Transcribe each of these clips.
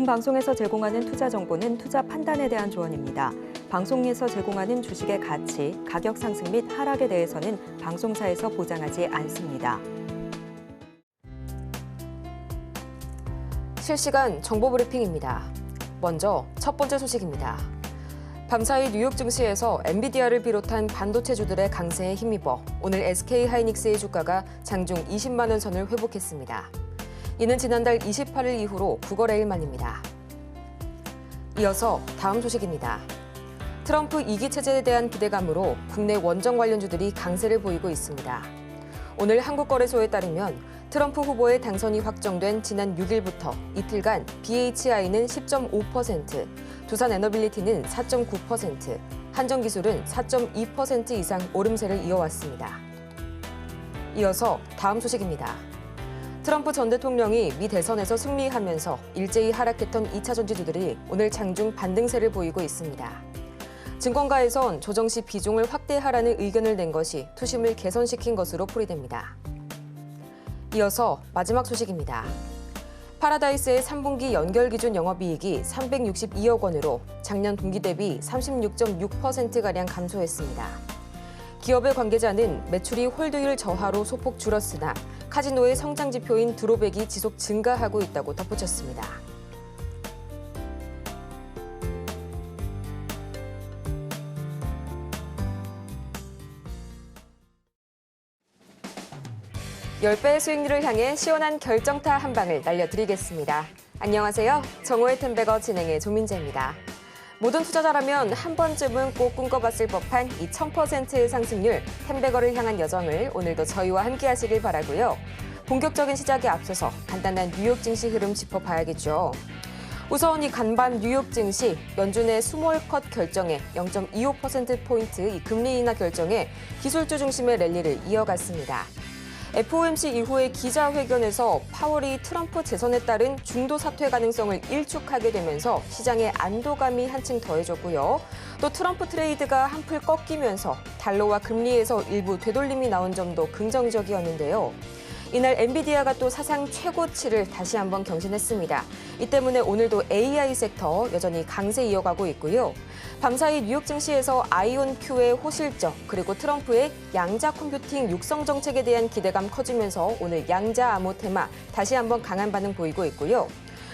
본 방송에서 제공하는 투자 정보는 투자 판단에 대한 조언입니다. 방송에서 제공하는 주식의 가치, 가격 상승 및 하락에 대해서는 방송사에서 보장하지 않습니다. 실시간 정보 브리핑입니다. 먼저 첫 번째 소식입니다. 밤사이 뉴욕 증시에서 엔비디아를 비롯한 반도체주들의 강세에 힘입어 오늘 SK하이닉스의 주가가 장중 20만 원 선을 회복했습니다. 이는 지난달 28일 이후로 9거래일 만입니다. 이어서 다음 소식입니다. 트럼프 2기 체제에 대한 기대감으로 국내 원정 관련주들이 강세를 보이고 있습니다. 오늘 한국거래소에 따르면 트럼프 후보의 당선이 확정된 지난 6일부터 이틀간 BHI는 10.5%, 두산에너빌리티는 4.9%, 한정기술은 4.2% 이상 오름세를 이어왔습니다. 이어서 다음 소식입니다. 트럼프 전 대통령이 미 대선에서 승리하면서 일제히 하락했던 2차 전지주들이 오늘 장중 반등세를 보이고 있습니다. 증권가에선 조정 시 비중을 확대하라는 의견을 낸 것이 투심을 개선시킨 것으로 풀이됩니다. 이어서 마지막 소식입니다. 파라다이스의 3분기 연결기준 영업이익이 362억 원으로 작년 동기 대비 36.6%가량 감소했습니다. 기업의 관계자는 매출이 홀드율 저하로 소폭 줄었으나 카지노의 성장 지표인 드롭액이 지속 증가하고 있다고 덧붙였습니다. (10배의) 수익률을 향해 시원한 결정타 한 방을 날려드리겠습니다. 안녕하세요. 정오의 텐베거 진행의 조민재입니다. 모든 투자자라면 한 번쯤은 꼭 꿈꿔봤을 법한 이 1000%의 상승률, 텐베거를 향한 여정을 오늘도 저희와 함께 하시길 바라고요. 본격적인 시작에 앞서서 간단한 뉴욕 증시 흐름 짚어봐야겠죠. 우선 이 간밤 뉴욕 증시, 연준의 스몰컷 결정에 0.25%포인트 이 금리 인하 결정에 기술주 중심의 랠리를 이어갔습니다. FOMC 이후의 기자회견에서 파월이 트럼프 재선에 따른 중도 사퇴 가능성을 일축하게 되면서 시장의 안도감이 한층 더해졌고요. 또 트럼프 트레이드가 한풀 꺾이면서 달러와 금리에서 일부 되돌림이 나온 점도 긍정적이었는데요. 이날 엔비디아가 또 사상 최고치를 다시 한번 경신했습니다. 이 때문에 오늘도 AI 섹터 여전히 강세 이어가고 있고요. 밤사이 뉴욕 증시에서 아이온큐의 호실적 그리고 트럼프의 양자 컴퓨팅 육성 정책에 대한 기대감 커지면서 오늘 양자 암호 테마 다시 한번 강한 반응 보이고 있고요.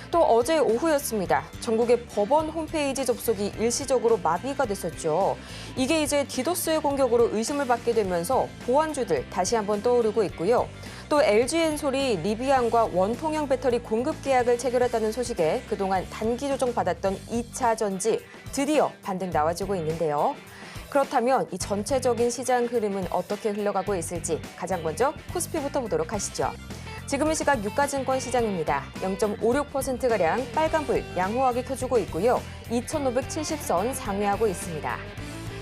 또 어제 오후였습니다. 전국의 법원 홈페이지 접속이 일시적으로 마비가 됐었죠. 이게 이제 디도스의 공격으로 의심을 받게 되면서 보안주들 다시 한번 떠오르고 있고요. 또 LG엔솔이 리비안과 원통형 배터리 공급 계약을 체결했다는 소식에 그동안 단기 조정 받았던 2차 전지 드디어 반등 나와주고 있는데요. 그렇다면 이 전체적인 시장 흐름은 어떻게 흘러가고 있을지 가장 먼저 코스피부터 보도록 하시죠. 지금 이 시각 유가증권 시장입니다. 0.56%가량 빨간불 양호하게 켜주고 있고요. 2,570선 상회하고 있습니다.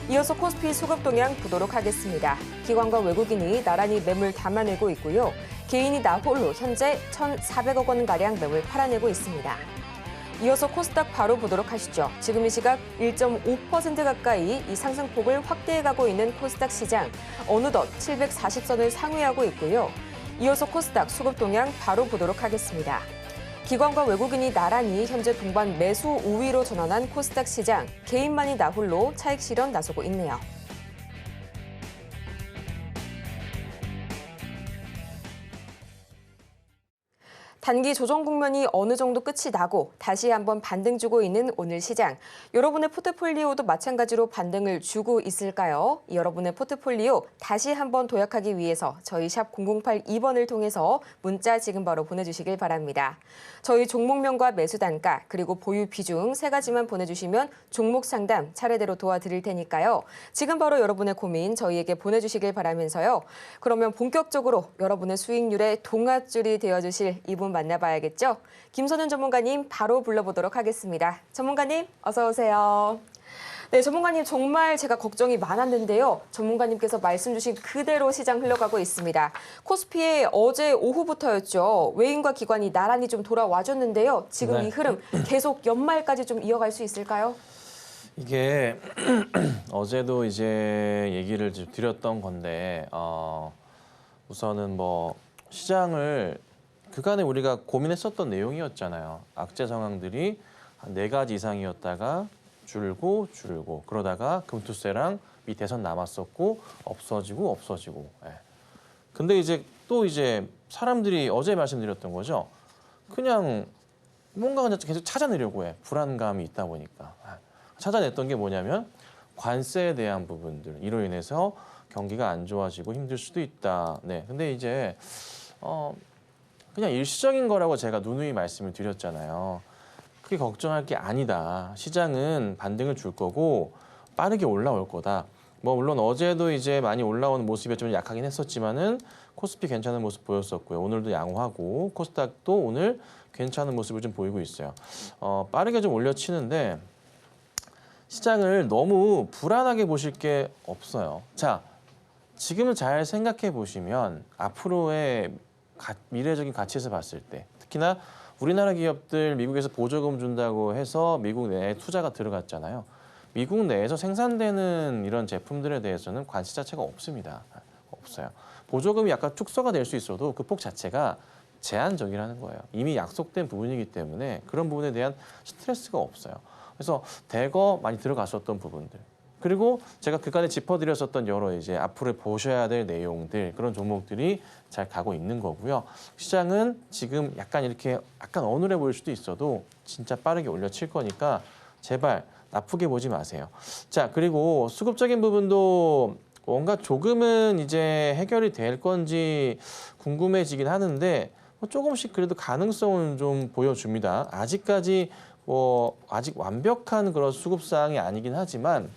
이어서 코스피 수급 동향 보도록 하겠습니다. 기관과 외국인이 나란히 매물 담아내고 있고요. 개인이 나홀로 현재 1,400억 원가량 매물 팔아내고 있습니다. 이어서 코스닥 바로 보도록 하시죠. 지금 이 시각 1.5% 가까이 이 상승폭을 확대해가고 있는 코스닥 시장. 어느덧 740선을 상회하고 있고요. 이어서 코스닥 수급 동향 바로 보도록 하겠습니다. 기관과 외국인이 나란히 현재 동반 매수 우위로 전환한 코스닥 시장. 개인만이 나홀로 차익 실현 나서고 있네요. 단기 조정 국면이 어느 정도 끝이 나고 다시 한번 반등 주고 있는 오늘 시장. 여러분의 포트폴리오도 마찬가지로 반등을 주고 있을까요? 여러분의 포트폴리오 다시 한번 도약하기 위해서 저희 샵 0082번을 통해서 문자 지금 바로 보내주시길 바랍니다. 저희 종목명과 매수 단가 그리고 보유 비중 세 가지만 보내주시면 종목 상담 차례대로 도와드릴 테니까요. 지금 바로 여러분의 고민 저희에게 보내주시길 바라면서요. 그러면 본격적으로 여러분의 수익률의 동아줄이 되어주실 이분 만나봐야겠죠? 김선현 전문가님 바로 불러보도록 하겠습니다. 전문가님 어서 오세요. 네, 전문가님 정말 제가 걱정이 많았는데요. 전문가님께서 말씀 주신 그대로 시장 흘러가고 있습니다. 코스피에 어제 오후부터였죠. 외인과 기관이 나란히 좀 돌아와줬는데요. 지금 이 흐름 계속 연말까지 좀 이어갈 수 있을까요? 이게 어제도 이제 얘기를 좀 드렸던 건데 우선은 뭐 시장을 그간에 우리가 고민했었던 내용이었잖아요. 악재 상황들이 한 4가지 이상이었다가 줄고 그러다가 금투세랑 미 대선 남았었고 없어지고. 예. 근데 이제 사람들이 어제 말씀드렸던 거죠. 그냥 뭔가 그냥 계속 찾아내려고 해. 불안감이 있다 보니까. 찾아냈던 게 뭐냐면 관세에 대한 부분들. 이로 인해서 경기가 안 좋아지고 힘들 수도 있다. 네. 근데 이제 그냥 일시적인 거라고 제가 누누이 말씀을 드렸잖아요. 크게 걱정할 게 아니다. 시장은 반등을 줄 거고 빠르게 올라올 거다. 뭐 물론 어제도 이제 많이 올라오는 모습이 좀 약하긴 했었지만은 코스피 괜찮은 모습 보였었고요. 오늘도 양호하고 코스닥도 오늘 괜찮은 모습을 좀 보이고 있어요. 빠르게 좀 올려치는데 시장을 너무 불안하게 보실 게 없어요. 자, 지금은 잘 생각해 보시면 앞으로의 미래적인 가치에서 봤을 때 특히나 우리나라 기업들 미국에서 보조금 준다고 해서 미국 내에 투자가 들어갔잖아요. 미국 내에서 생산되는 이런 제품들에 대해서는 관세 자체가 없습니다. 없어요. 보조금이 약간 축소가 될 수 있어도 그 폭 자체가 제한적이라는 거예요. 이미 약속된 부분이기 때문에 그런 부분에 대한 스트레스가 없어요. 그래서 대거 많이 들어갔었던 부분들. 그리고 제가 그간에 짚어드렸었던 여러 이제 앞으로 보셔야 될 내용들 그런 종목들이 잘 가고 있는 거고요. 시장은 지금 약간 어눌해 보일 수도 있어도 진짜 빠르게 올려칠 거니까 제발 나쁘게 보지 마세요. 자, 그리고 수급적인 부분도 뭔가 조금은 이제 해결이 될 건지 궁금해지긴 하는데 조금씩 그래도 가능성은 좀 보여줍니다. 아직까지 아직 완벽한 그런 수급 사항이 아니긴 하지만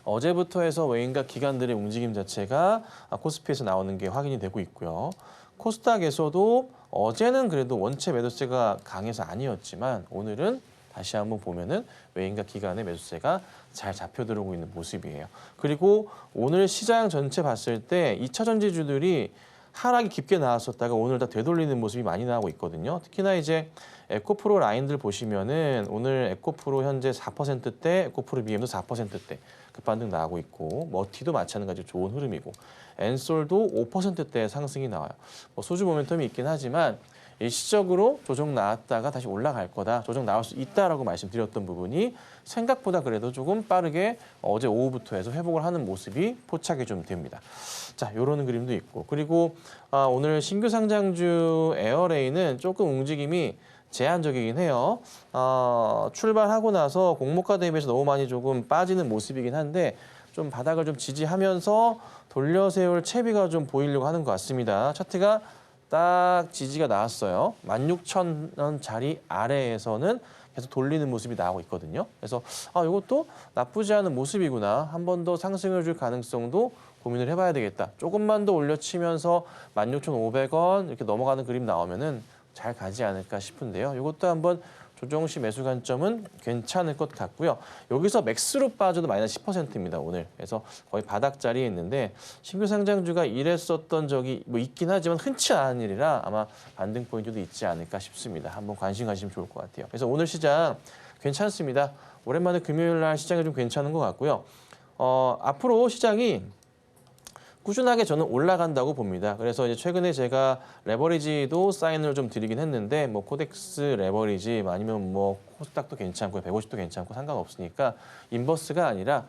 어제부터 해서 외인과 기관들의 움직임 자체가 코스피에서 나오는 게 확인이 되고 있고요. 코스닥에서도 어제는 그래도 원체 매도세가 강해서 아니었지만 오늘은 다시 한번 보면은 외인과 기관의 매수세가 잘 잡혀 들어오고 있는 모습이에요. 그리고 오늘 시장 전체 봤을 때 2차 전지주들이 하락이 깊게 나왔었다가 오늘 다 되돌리는 모습이 많이 나오고 있거든요. 특히나 이제 에코프로 라인들 보시면은 오늘 에코프로 현재 4%대, 에코프로 BM도 4%대 급반등 나오고 있고 머티도 마찬가지로 좋은 흐름이고 엔솔도 5%대 상승이 나와요. 소주 모멘텀이 있긴 하지만 일시적으로 조정 나왔다가 다시 올라갈 거다. 조정 나올 수 있다라고 말씀드렸던 부분이 생각보다 그래도 조금 빠르게 어제 오후부터 해서 회복을 하는 모습이 포착이 좀 됩니다. 자, 이런 그림도 있고 그리고 오늘 신규 상장주 에어레인은 조금 움직임이 제한적이긴 해요. 출발하고 나서 공모가 대비해서 너무 많이 조금 빠지는 모습이긴 한데 좀 바닥을 좀 지지하면서 돌려 세울 채비가 좀 보이려고 하는 것 같습니다. 차트가 딱 지지가 나왔어요. 16,000원짜리 아래에서는 계속 돌리는 모습이 나오고 있거든요. 그래서 이것도 나쁘지 않은 모습이구나. 한 번 더 상승을 줄 가능성도 고민을 해봐야 되겠다. 조금만 더 올려치면서 16,500원 이렇게 넘어가는 그림 나오면은 잘 가지 않을까 싶은데요. 이것도 한번 조정 시 매수 관점은 괜찮을 것 같고요. 여기서 맥스로 빠져도 마이너스 10%입니다, 오늘. 그래서 거의 바닥 자리에 있는데 신규 상장주가 이랬었던 적이 있긴 하지만 흔치 않은 일이라 아마 반등 포인트도 있지 않을까 싶습니다. 한번 관심 가시면 좋을 것 같아요. 그래서 오늘 시장 괜찮습니다. 오랜만에 금요일 날 시장이 좀 괜찮은 것 같고요. 앞으로 시장이 꾸준하게 저는 올라간다고 봅니다. 그래서 이제 최근에 제가 레버리지도 사인을 좀 드리긴 했는데 코덱스 레버리지 아니면 코스닥도 괜찮고 150도 괜찮고 상관없으니까 인버스가 아니라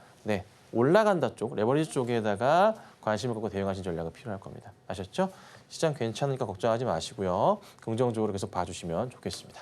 올라간다 쪽 레버리지 쪽에다가 관심을 갖고 대응하신 전략이 필요할 겁니다. 아셨죠? 시장 괜찮으니까 걱정하지 마시고요. 긍정적으로 계속 봐주시면 좋겠습니다.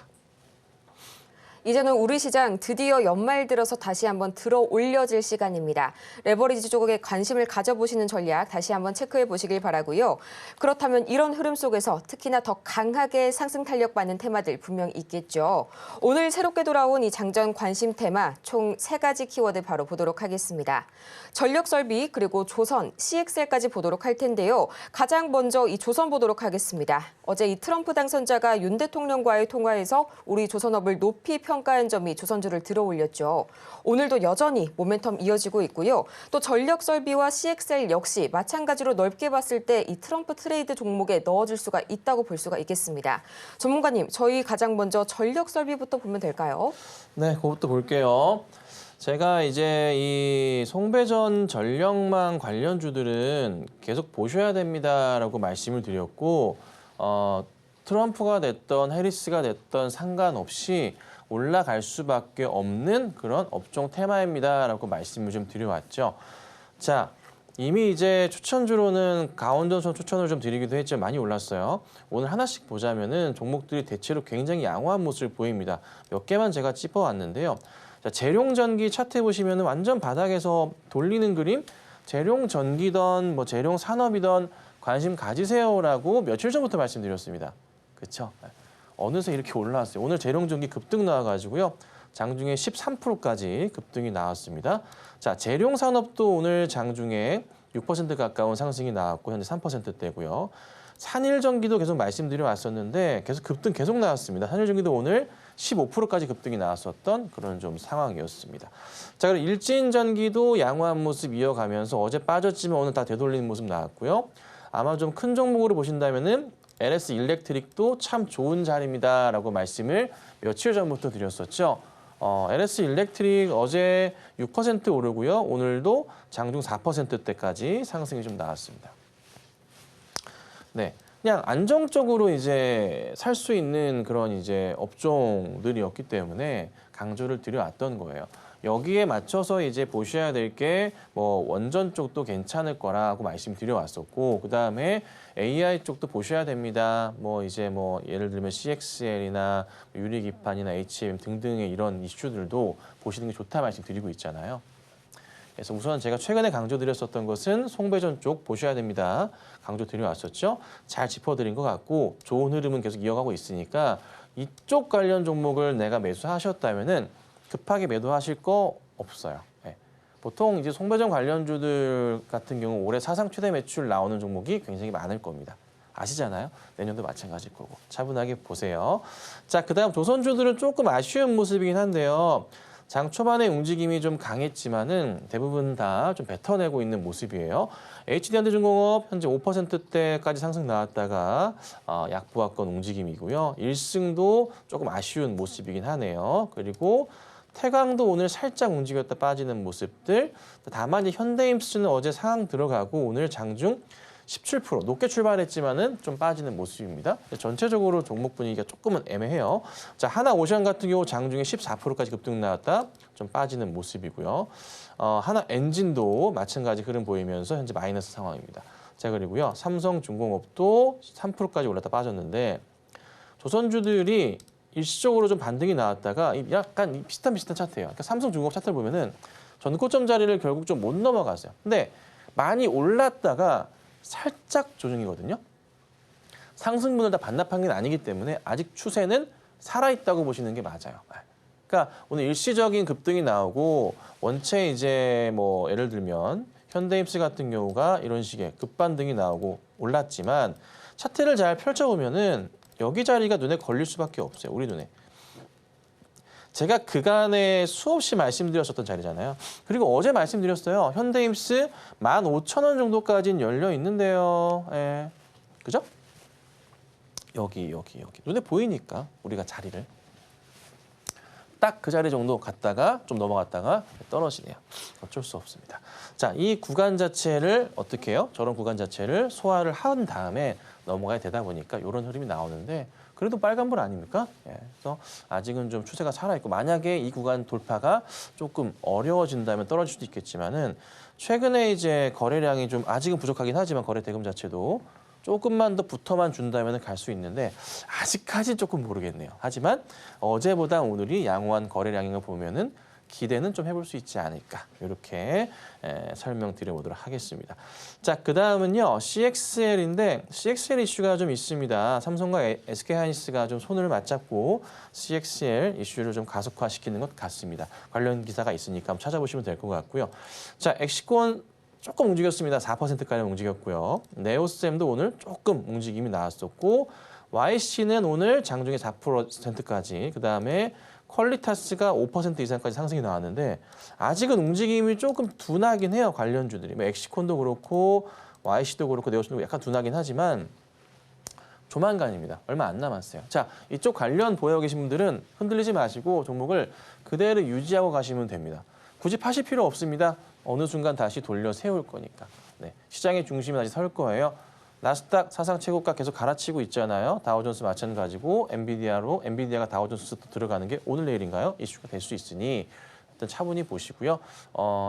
이제는 우리 시장 드디어 연말 들어서 다시 한번 들어 올려질 시간입니다. 레버리지 쪽에 관심을 가져보시는 전략 다시 한번 체크해 보시길 바라고요. 그렇다면 이런 흐름 속에서 특히나 더 강하게 상승 탄력받는 테마들 분명 있겠죠. 오늘 새롭게 돌아온 이 장전 관심 테마 총 3가지 키워드 바로 보도록 하겠습니다. 전력 설비 그리고 조선, CXL까지 보도록 할 텐데요. 가장 먼저 이 조선 보도록 하겠습니다. 어제 이 트럼프 당선자가 윤 대통령과의 통화에서 우리 조선업을 높이 평가한 점이 조선주를 들어올렸죠. 오늘도 여전히 모멘텀 이어지고 있고요. 또 전력 설비와 CXL 역시 마찬가지로 넓게 봤을 때 이 트럼프 트레이드 종목에 넣어줄 수가 있다고 볼 수가 있겠습니다. 전문가님, 저희 가장 먼저 전력 설비부터 보면 될까요? 네, 그것도 볼게요. 제가 이제 이 송배전 전력망 관련주들은 계속 보셔야 됩니다라고 말씀을 드렸고 트럼프가 됐던 해리스가 됐던 상관없이 올라갈 수밖에 없는 그런 업종 테마입니다라고 말씀을 좀 드려왔죠. 자, 이미 이제 추천주로는 강원도선 추천을 좀 드리기도 했죠. 많이 올랐어요. 오늘 하나씩 보자면은 종목들이 대체로 굉장히 양호한 모습을 보입니다. 몇 개만 제가 짚어왔는데요. 자, 재룡전기 차트 보시면은 완전 바닥에서 돌리는 그림. 재룡전기던 뭐 재룡산업이던 관심 가지세요라고 며칠 전부터 말씀드렸습니다. 그렇죠? 어느새 이렇게 올라왔어요. 오늘 재룡전기 급등 나와가지고요. 장중에 13%까지 급등이 나왔습니다. 자, 재룡산업도 오늘 장중에 6% 가까운 상승이 나왔고 현재 3%대고요. 산일전기도 계속 말씀드려 왔었는데 계속 급등 계속 나왔습니다. 산일전기도 오늘 15%까지 급등이 나왔었던 그런 좀 상황이었습니다. 자, 그리고 일진전기도 양호한 모습 이어가면서 어제 빠졌지만 오늘 다 되돌리는 모습 나왔고요. 아마 좀 큰 종목으로 보신다면은 LS 일렉트릭도 참 좋은 자리입니다라고 말씀을 며칠 전부터 드렸었죠. LS 일렉트릭 어제 6% 오르고요. 오늘도 장중 4%대까지 상승이 좀 나왔습니다. 네, 그냥 안정적으로 이제 살 수 있는 그런 이제 업종들이었기 때문에 강조를 드려왔던 거예요. 여기에 맞춰서 이제 보셔야 될 게 뭐 원전 쪽도 괜찮을 거라고 말씀드려왔었고, 그 다음에 AI 쪽도 보셔야 됩니다. 뭐 이제 뭐 예를 들면 CXL이나 유리기판이나 HM 등등의 이런 이슈들도 보시는 게 좋다 말씀드리고 있잖아요. 그래서 우선 제가 최근에 강조드렸었던 것은 송배전 쪽 보셔야 됩니다. 강조드려왔었죠. 잘 짚어드린 것 같고 좋은 흐름은 계속 이어가고 있으니까 이쪽 관련 종목을 내가 매수하셨다면은 급하게 매도하실 거 없어요. 네. 보통 이제 송배전 관련주들 같은 경우 올해 사상 최대 매출 나오는 종목이 굉장히 많을 겁니다. 아시잖아요. 내년도 마찬가지일 거고 차분하게 보세요. 자, 그다음 조선주들은 조금 아쉬운 모습이긴 한데요. 장 초반에 움직임이 좀 강했지만은 대부분 다 좀 뱉어내고 있는 모습이에요. HD현대중공업 현재 5%대까지 상승 나왔다가 약보합권 움직임이고요. 일승도 조금 아쉬운 모습이긴 하네요. 그리고 태광도 오늘 살짝 움직였다 빠지는 모습들. 다만 이제 현대임스는 어제 상황 들어가고 오늘 장중 17% 높게 출발했지만은 좀 빠지는 모습입니다. 전체적으로 종목 분위기가 조금은 애매해요. 자, 하나오션 같은 경우 장중에 14%까지 급등 나왔다 좀 빠지는 모습이고요. 하나엔진도 마찬가지 흐름 보이면서 현재 마이너스 상황입니다. 자, 그리고요. 삼성중공업도 3%까지 올랐다 빠졌는데 조선주들이 일시적으로 좀 반등이 나왔다가 약간 비슷한 차트예요. 그러니까 삼성중공업 차트를 보면은 전고점 자리를 결국 좀 못 넘어갔어요. 근데 많이 올랐다가 살짝 조정이거든요. 상승분을 다 반납한 게 아니기 때문에 아직 추세는 살아있다고 보시는 게 맞아요. 그러니까 오늘 일시적인 급등이 나오고 원체 이제 뭐 예를 들면 현대임스 같은 경우가 이런 식의 급반등이 나오고 올랐지만 차트를 잘 펼쳐보면은 여기 자리가 눈에 걸릴 수밖에 없어요. 우리 눈에. 제가 그간에 수없이 말씀드렸었던 자리잖아요. 그리고 어제 말씀드렸어요. 현대임스 15,000원 정도까지는 열려 있는데요. 예. 그죠? 여기. 눈에 보이니까 우리가 자리를. 딱 그 자리 정도 갔다가 좀 넘어갔다가 떨어지네요. 어쩔 수 없습니다. 자, 이 구간 자체를 어떻게 해요? 저런 구간 자체를 소화를 한 다음에 넘어가야 되다 보니까 이런 흐름이 나오는데 그래도 빨간불 아닙니까? 예, 그래서 아직은 좀 추세가 살아있고 만약에 이 구간 돌파가 조금 어려워진다면 떨어질 수도 있겠지만은 최근에 이제 거래량이 좀 아직은 부족하긴 하지만 거래 대금 자체도 조금만 더 붙어만 준다면 갈 수 있는데 아직까지 조금 모르겠네요. 하지만 어제보다 오늘이 양호한 거래량인 걸 보면은 기대는 좀 해볼 수 있지 않을까 이렇게 설명드려보도록 하겠습니다. 자, 그 다음은요 CXL인데 CXL 이슈가 좀 있습니다. 삼성과 SK하이닉스가 좀 손을 맞잡고 CXL 이슈를 좀 가속화시키는 것 같습니다. 관련 기사가 있으니까 한번 찾아보시면 될 것 같고요. 자, 엑시콘 조금 움직였습니다. 4%까지 움직였고요. 네오셈도 오늘 조금 움직임이 나왔었고 YC는 오늘 장중에 4%까지 그다음에 퀄리타스가 5% 이상까지 상승이 나왔는데 아직은 움직임이 조금 둔하긴 해요. 관련주들이. 뭐 엑시콘도 그렇고 YC도 그렇고 네오셈도 약간 둔하긴 하지만 조만간입니다. 얼마 안 남았어요. 자, 이쪽 관련 보여 계신 분들은 흔들리지 마시고 종목을 그대로 유지하고 가시면 됩니다. 굳이 파실 필요 없습니다. 어느 순간 다시 돌려 세울 거니까. 네, 시장의 중심에 다시 설 거예요. 나스닥 사상 최고가 계속 갈아치고 있잖아요. 다우존스 마찬가지고 엔비디아가 다우존스 들어가는 게 오늘 내일인가요? 이슈가 될 수 있으니 일단 차분히 보시고요.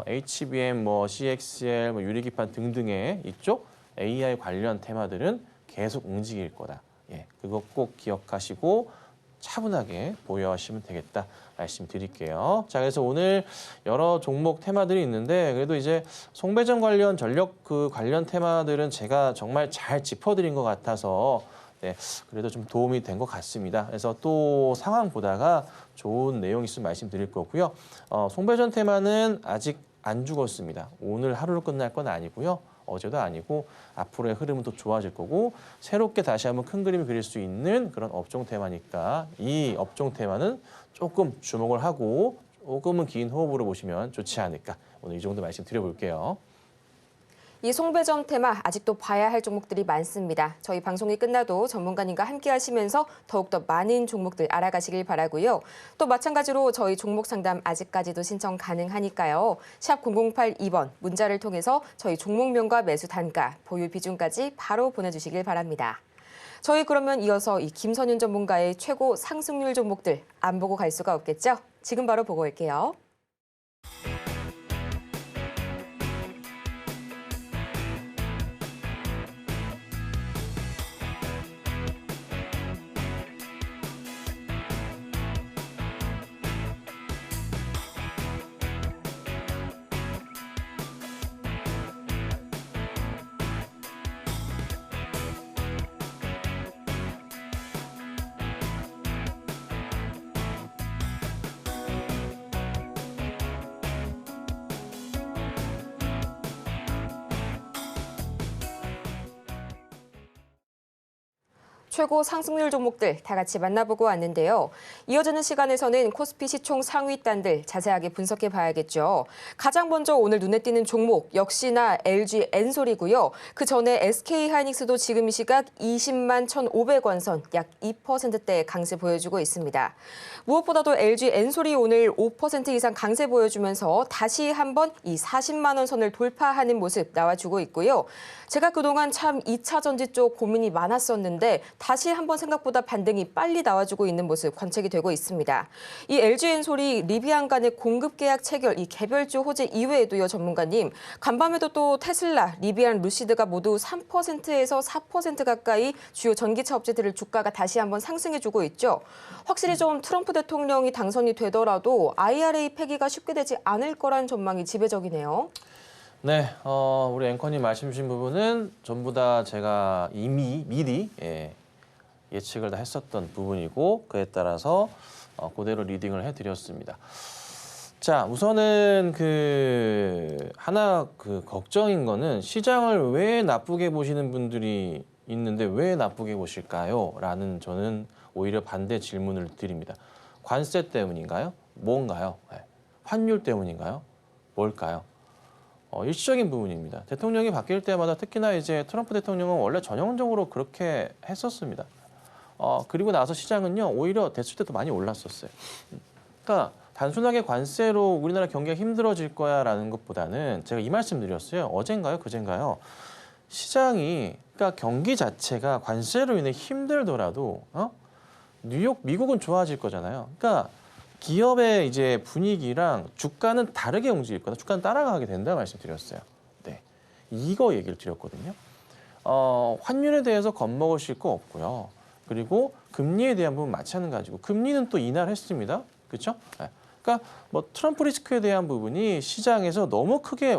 HBM, CXL, 유리기판 등등의 이쪽 AI 관련 테마들은 계속 움직일 거다. 예, 그거 꼭 기억하시고 차분하게 보유하시면 되겠다 말씀드릴게요. 자, 그래서 오늘 여러 종목 테마들이 있는데 그래도 이제 송배전 관련 전력 관련 테마들은 제가 정말 잘 짚어드린 것 같아서 네, 그래도 좀 도움이 된 것 같습니다. 그래서 또 상황 보다가 좋은 내용 있으면 말씀드릴 거고요. 송배전 테마는 아직 안 죽었습니다. 오늘 하루로 끝날 건 아니고요. 어제도 아니고 앞으로의 흐름은 또 좋아질 거고 새롭게 다시 한번 큰 그림을 그릴 수 있는 그런 업종 테마니까 이 업종 테마는 조금 주목을 하고 조금은 긴 호흡으로 보시면 좋지 않을까. 오늘 이 정도 말씀 드려볼게요. 이 송배전 테마 아직도 봐야 할 종목들이 많습니다. 저희 방송이 끝나도 전문가님과 함께 하시면서 더욱더 많은 종목들 알아가시길 바라고요. 또 마찬가지로 저희 종목 상담 아직까지도 신청 가능하니까요. 샵 0082번 문자를 통해서 저희 종목명과 매수 단가, 보유 비중까지 바로 보내주시길 바랍니다. 저희 그러면 이어서 이 김선윤 전문가의 최고 상승률 종목들 안 보고 갈 수가 없겠죠? 지금 바로 보고 올게요. 최고 상승률 종목들 다 같이 만나보고 왔는데요. 이어지는 시간에서는 코스피 시총 상위단들 자세하게 분석해 봐야겠죠. 가장 먼저 오늘 눈에 띄는 종목 역시나 LG 엔솔이고요. 그 전에 SK 하이닉스도 지금 이 시각 20만 1,500원 선 약 2%대 강세 보여주고 있습니다. 무엇보다도 LG 엔솔이 오늘 5% 이상 강세 보여주면서 다시 한번 이 40만 원 선을 돌파하는 모습 나와주고 있고요. 제가 그동안 참 2차 전지 쪽 고민이 많았었는데 다시 한번 생각보다 반등이 빨리 나와주고 있는 모습 관측이 되고 있습니다. 이 LG엔솔이 리비안 간의 공급 계약 체결, 이 개별주 호재 이외에도요, 전문가님. 간밤에도 또 테슬라, 리비안, 루시드가 모두 3%에서 4% 가까이 주요 전기차 업체들을 주가가 다시 한번 상승해주고 있죠. 확실히 좀 트럼프 대통령이 당선이 되더라도 IRA 폐기가 쉽게 되지 않을 거란 전망이 지배적이네요. 네, 우리 앵커님 말씀 주신 부분은 전부 다 제가 이미 미리 예측을 다 했었던 부분이고 그에 따라서 그대로 리딩을 해드렸습니다. 자, 우선은 하나 걱정인 거는 시장을 왜 나쁘게 보시는 분들이 있는데 왜 나쁘게 보실까요? 라는 저는 오히려 반대 질문을 드립니다. 관세 때문인가요? 뭔가요? 환율 때문인가요? 뭘까요? 일시적인 부분입니다. 대통령이 바뀔 때마다 특히나 이제 트럼프 대통령은 원래 전형적으로 그렇게 했었습니다. 그리고 나서 시장은요, 오히려 됐을 때도 많이 올랐었어요. 그러니까 단순하게 관세로 우리나라 경기가 힘들어질 거야라는 것보다는 제가 이 말씀 드렸어요. 어젠가요? 그젠가요? 시장이, 그러니까 경기 자체가 관세로 인해 힘들더라도, 미국은 좋아질 거잖아요. 그러니까 기업의 이제 분위기랑 주가는 다르게 움직일 거다. 주가는 따라가게 된다 말씀드렸어요. 네, 이거 얘기를 드렸거든요. 환율에 대해서 겁먹으실 거 없고요. 그리고 금리에 대한 부분 마찬가지고 금리는 또 인하했습니다. 그렇죠? 네. 그러니까 뭐 트럼프 리스크에 대한 부분이 시장에서 너무 크게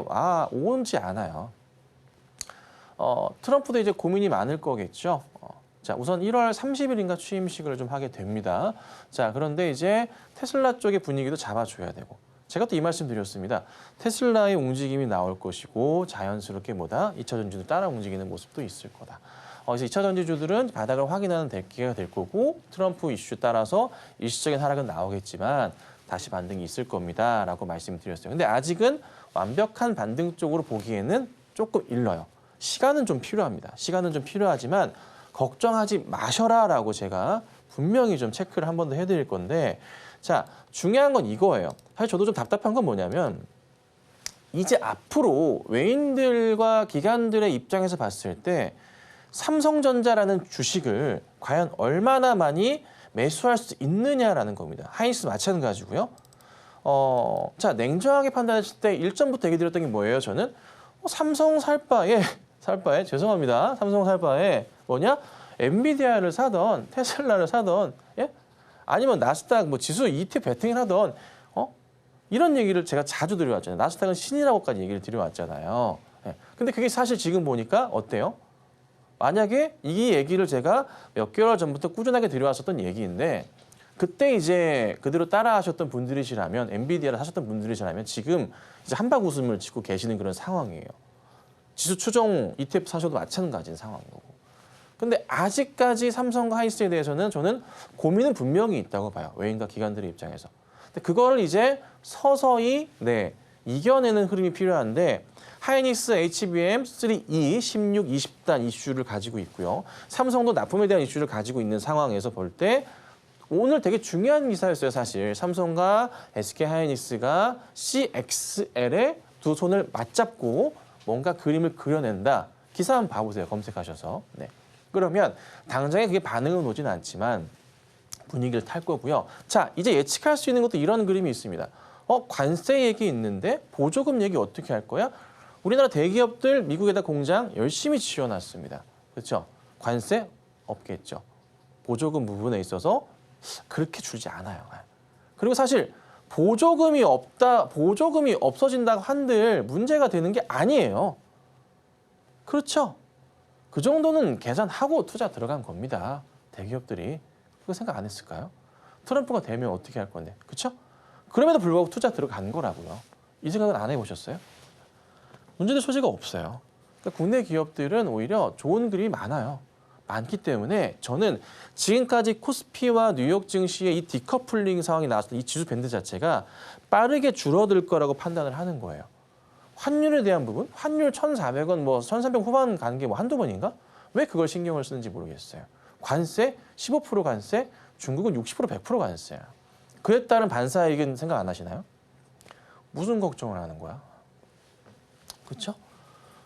오지 않아요. 트럼프도 이제 고민이 많을 거겠죠. 자, 우선 1월 30일인가 취임식을 좀 하게 됩니다. 자, 그런데 이제 테슬라 쪽의 분위기도 잡아줘야 되고 제가 또 이 말씀 드렸습니다. 테슬라의 움직임이 나올 것이고 자연스럽게 2차 전지도 따라 움직이는 모습도 있을 거다. 그래서 2차 전지주들은 바닥을 확인하는 기회가 될 거고 트럼프 이슈 따라서 일시적인 하락은 나오겠지만 다시 반등이 있을 겁니다. 라고 말씀드렸어요. 근데 아직은 완벽한 반등 쪽으로 보기에는 조금 일러요. 시간은 좀 필요합니다. 시간은 좀 필요하지만 걱정하지 마셔라라고 제가 분명히 좀 체크를 한 번 더 해드릴 건데 자, 중요한 건 이거예요. 사실 저도 좀 답답한 건 뭐냐면 이제 앞으로 외인들과 기관들의 입장에서 봤을 때 삼성전자라는 주식을 과연 얼마나 많이 매수할 수 있느냐라는 겁니다. 하이닉스 마찬가지고요. 자, 냉정하게 판단했을 때 일전부터 얘기 드렸던 게 뭐예요? 저는 삼성 살 바에 죄송합니다. 삼성 살 바에 뭐냐? 엔비디아를 사던 테슬라를 사던 예? 아니면 나스닥 뭐 지수 ETF 베팅을 하던 이런 얘기를 제가 자주 드려왔잖아요. 나스닥은 신이라고까지 얘기를 드려왔잖아요. 예. 근데 그게 사실 지금 보니까 어때요? 만약에 이 얘기를 제가 몇 개월 전부터 꾸준하게 드려왔었던 얘기인데 그때 이제 그대로 따라하셨던 분들이시라면 엔비디아를 사셨던 분들이시라면 지금 이제 한박 웃음을 짓고 계시는 그런 상황이에요. 지수 추종 ETF 사셔도 마찬가지인 상황이고. 근데 아직까지 삼성과 하이닉스에 대해서는 저는 고민은 분명히 있다고 봐요. 외인과 기관들의 입장에서. 근데 그걸 이제 서서히 이겨내는 흐름이 필요한데 하이닉스 HBM 3E 16, 20단 이슈를 가지고 있고요. 삼성도 납품에 대한 이슈를 가지고 있는 상황에서 볼 때 오늘 되게 중요한 기사였어요, 사실. 삼성과 SK 하이닉스가 CXL에 두 손을 맞잡고 뭔가 그림을 그려낸다. 기사 한번 봐보세요, 검색하셔서. 네. 그러면 당장에 그게 반응은 오진 않지만 분위기를 탈 거고요. 자, 이제 예측할 수 있는 것도 이런 그림이 있습니다. 관세 얘기 있는데 보조금 얘기 어떻게 할 거야? 우리나라 대기업들 미국에다 공장 열심히 지어놨습니다. 그렇죠? 관세 없겠죠. 보조금 부분에 있어서 그렇게 줄지 않아요. 그리고 사실 보조금이 없어진다고 한들 문제가 되는 게 아니에요. 그렇죠? 그 정도는 계산하고 투자 들어간 겁니다. 대기업들이. 그거 생각 안 했을까요? 트럼프가 되면 어떻게 할 건데. 그렇죠? 그럼에도 불구하고 투자 들어간 거라고요. 이 생각은 안 해보셨어요? 문제될 소지가 없어요. 그러니까 국내 기업들은 오히려 좋은 그림이 많기 때문에 저는 지금까지 코스피와 뉴욕 증시의 이 디커플링 상황이 나왔을 때 이 지수 밴드 자체가 빠르게 줄어들 거라고 판단을 하는 거예요. 환율에 대한 부분, 환율 1,400원, 뭐 1,300 후반 가는 게 뭐 한두 번인가? 왜 그걸 신경을 쓰는지 모르겠어요. 관세 15% 관세, 중국은 60% 100% 관세야. 그에 따른 반사이익은 생각 안 하시나요? 무슨 걱정을 하는 거야? 그렇죠?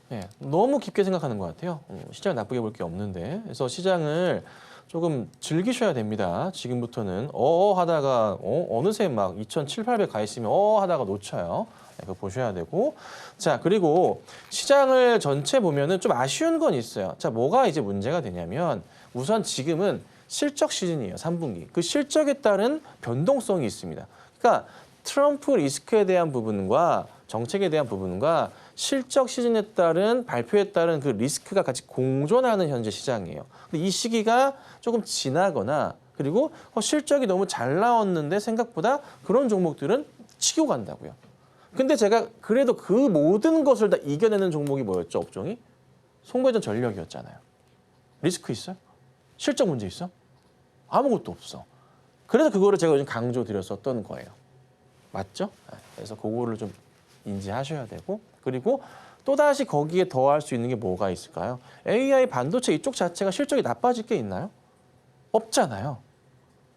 네, 너무 깊게 생각하는 것 같아요. 시장을 나쁘게 볼 게 없는데. 그래서 시장을 조금 즐기셔야 됩니다. 지금부터는 하다가 어느새 막 2,700, 800 가 있으면 하다가 놓쳐요. 네, 그거 보셔야 되고. 자, 그리고 시장을 전체 보면은 좀 아쉬운 건 있어요. 자, 뭐가 이제 문제가 되냐면 우선 지금은 실적 시즌이에요. 3분기. 그 실적에 따른 변동성이 있습니다. 그러니까 트럼프 리스크에 대한 부분과 정책에 대한 부분과 실적 시즌에 따른 발표에 따른 그 리스크가 같이 공존하는 현재 시장이에요. 근데 이 시기가 조금 지나거나 그리고 실적이 너무 잘 나왔는데 생각보다 그런 종목들은 치고 간다고요. 근데 제가 그래도 그 모든 것을 다 이겨내는 종목이 뭐였죠, 업종이? 송배전 전력이었잖아요. 리스크 있어요? 실적 문제 있어? 아무것도 없어. 그래서 그거를 제가 요즘 강조드렸었던 거예요. 맞죠? 그래서 그거를 좀 인지하셔야 되고 그리고 또다시 거기에 더할 수 있는 게 뭐가 있을까요? AI 반도체 이쪽 자체가 실적이 나빠질 게 있나요? 없잖아요.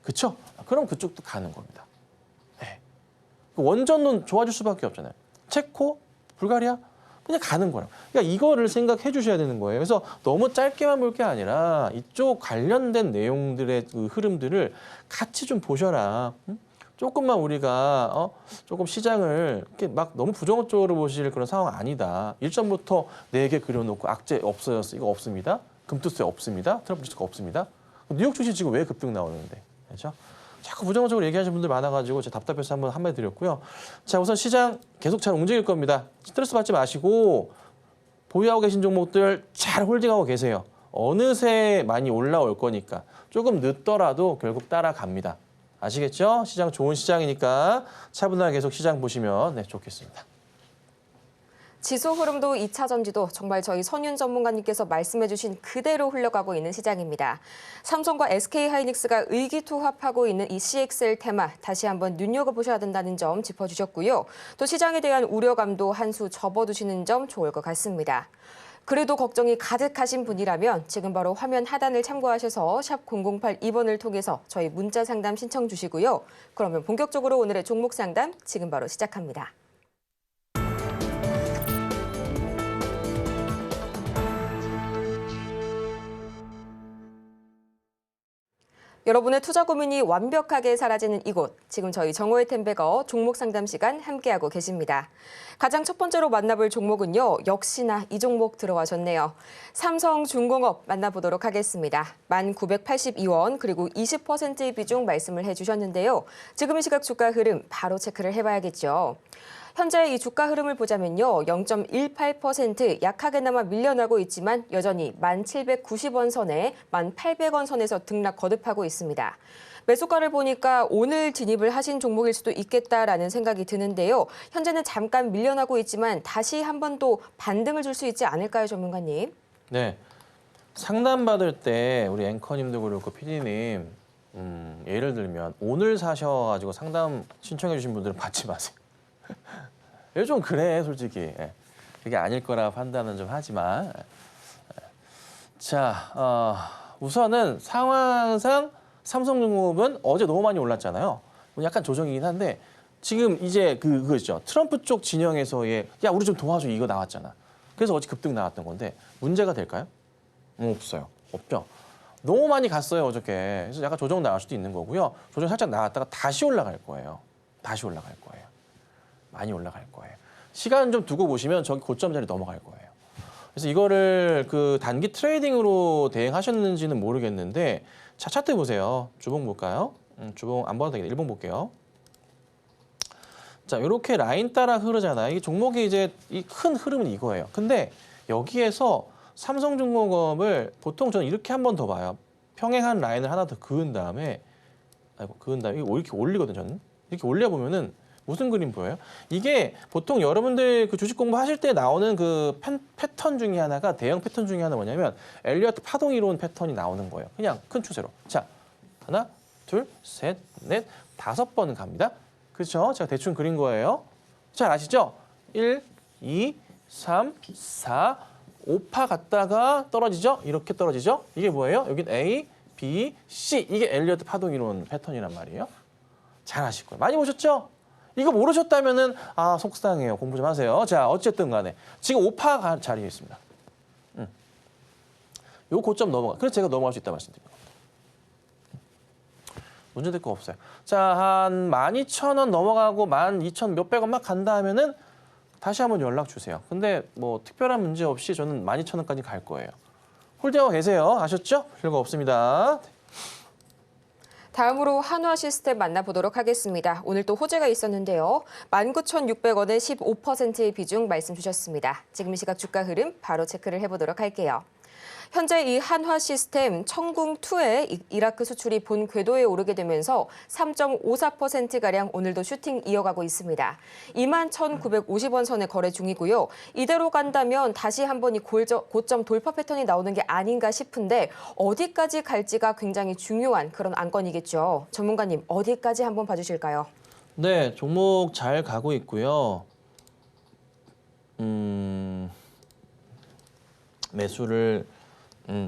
그렇죠? 그럼 그쪽도 가는 겁니다. 네. 원전은 좋아질 수밖에 없잖아요. 체코, 불가리아 그냥 가는 거예요. 그러니까 이거를 생각해 주셔야 되는 거예요. 그래서 너무 짧게만 볼 게 아니라 이쪽 관련된 내용들의 그 흐름들을 같이 좀 보셔라. 조금만 우리가 조금 시장을 이렇게 막 너무 부정적으로 보실 그런 상황 아니다. 일전부터 4개 그려놓고 악재 없어졌어. 이거 없습니다. 금투세 없습니다. 트럼프 리스크 없습니다. 뉴욕 주식 지금 왜 급등 나오는데? 그렇죠? 자꾸 부정적으로 얘기하시는 분들 많아가지고 제가 답답해서 한마디 드렸고요. 자, 우선 시장 계속 잘 움직일 겁니다. 스트레스 받지 마시고 보유하고 계신 종목들 잘 홀딩하고 계세요. 어느새 많이 올라올 거니까 조금 늦더라도 결국 따라갑니다. 아시겠죠? 시장 좋은 시장이니까 차분하게 계속 시장 보시면 좋겠습니다. 지수 흐름도 2차 전지도 정말 저희 선윤 전문가님께서 말씀해 주신 그대로 흘러가고 있는 시장입니다. 삼성과 SK 하이닉스가 의기투합하고 있는 이 CXL 테마 다시 한번 눈여겨보셔야 된다는 점 짚어주셨고요. 또 시장에 대한 우려감도 한 수 접어두시는 점 좋을 것 같습니다. 그래도 걱정이 가득하신 분이라면 지금 바로 화면 하단을 참고하셔서 샵 0082번을 통해서 저희 문자 상담 신청 주시고요. 그러면 본격적으로 오늘의 종목 상담 지금 바로 시작합니다. 여러분의 투자 고민이 완벽하게 사라지는 이곳. 지금 저희 정호의 템베거 종목 상담 시간 함께하고 계십니다. 가장 첫 번째로 만나볼 종목은요. 역시나 이 종목 들어와줬네요. 삼성중공업 만나보도록 하겠습니다. 1,982원 그리고 20%의 비중 말씀을 해주셨는데요. 지금 이 시각 주가 흐름 바로 체크를 해봐야겠죠. 현재 이 주가 흐름을 보자면요. 0.18% 약하게나마 밀려나고 있지만 여전히 1,790원 선에 1,800원 선에서 등락 거듭하고 있습니다. 매수가를 보니까 오늘 진입을 하신 종목일 수도 있겠다라는 생각이 드는데요. 현재는 잠깐 밀려나고 있지만 다시 한 번 또 반등을 줄 수 있지 않을까요, 전문가님? 네. 상담받을 때 우리 앵커님도 그렇고 PD님 예를 들면 오늘 사셔가지고 상담 신청해 주신 분들은 받지 마세요. 이거 좀 그래 솔직히. 예. 그게 아닐 거라 판단은 좀 하지만. 자, 우선은 상황상 삼성중공업은 어제 너무 많이 올랐잖아요. 약간 조정이긴 한데 지금 이제 그거 있죠. 트럼프 쪽 진영에서의 야 우리 좀 도와줘 이거 나왔잖아. 그래서 어제 급등 나왔던 건데 문제가 될까요? 없어요. 없죠. 너무 많이 갔어요 어저께. 그래서 약간 조정 나올 수도 있는 거고요. 조정 살짝 나왔다가 다시 올라갈 거예요. 다시 올라갈 거예요. 많이 올라갈 거예요. 시간 좀 두고 보시면 저기 고점 자리 넘어갈 거예요. 그래서 이거를 그 단기 트레이딩으로 대응하셨는지는 모르겠는데 자 차트 보세요. 주봉 볼까요? 주봉 안 봐도 되겠네. 일봉 볼게요. 자 이렇게 라인 따라 흐르잖아요. 이 종목이 이제 이 큰 흐름은 이거예요. 근데 여기에서 삼성중공업을 보통 저는 이렇게 한 번 더 봐요. 평행한 라인을 하나 더 그은 다음에 이거 이렇게 올리거든요. 저는 이렇게 올려보면은 무슨 그림 보여요? 이게 보통 여러분들 그 주식 공부하실 때 나오는 그 패턴 중에 하나가 대형 패턴 중에 하나 뭐냐면 엘리어트 파동 이론 패턴이 나오는 거예요. 그냥 큰 추세로. 자, 하나, 둘, 셋, 넷, 5번 갑니다. 그렇죠? 제가 대충 그린 거예요. 잘 아시죠? 1, 2, 3, 4, 5파 갔다가 떨어지죠? 이렇게 떨어지죠? 이게 뭐예요? 여긴 A, B, C. 이게 엘리어트 파동 이론 패턴이란 말이에요. 잘 아실 거예요. 많이 보셨죠? 이거 모르셨다면은 속상해요. 공부 좀 하세요. 자 어쨌든 간에 지금 5파 자리에 있습니다. 요 고점 넘어가. 그래서 제가 넘어갈 수 있다 말씀드린 겁니다. 문제될 거 없어요. 자 한 12,000원 넘어가고 12,000 몇백 원 막 간다 하면은 다시 한번 연락 주세요. 근데 뭐 특별한 문제 없이 저는 12,000원까지 갈 거예요. 홀딩하고 계세요. 아셨죠? 별거 없습니다. 다음으로 한화 시스템 만나보도록 하겠습니다. 오늘 또 호재가 있었는데요. 19,600원에 15%의 비중 말씀 주셨습니다. 지금 이 시각 주가 흐름 바로 체크를 해보도록 할게요. 현재 이 한화 시스템 청궁2의 이라크 수출이 본 궤도에 오르게 되면서 3.54%가량 오늘도 슈팅 이어가고 있습니다. 21,950원 선에 거래 중이고요. 이대로 간다면 다시 한번 이 고점 돌파 패턴이 나오는 게 아닌가 싶은데 어디까지 갈지가 굉장히 중요한 그런 안건이겠죠. 전문가님 어디까지 한번 봐주실까요? 네, 종목 잘 가고 있고요. 매수를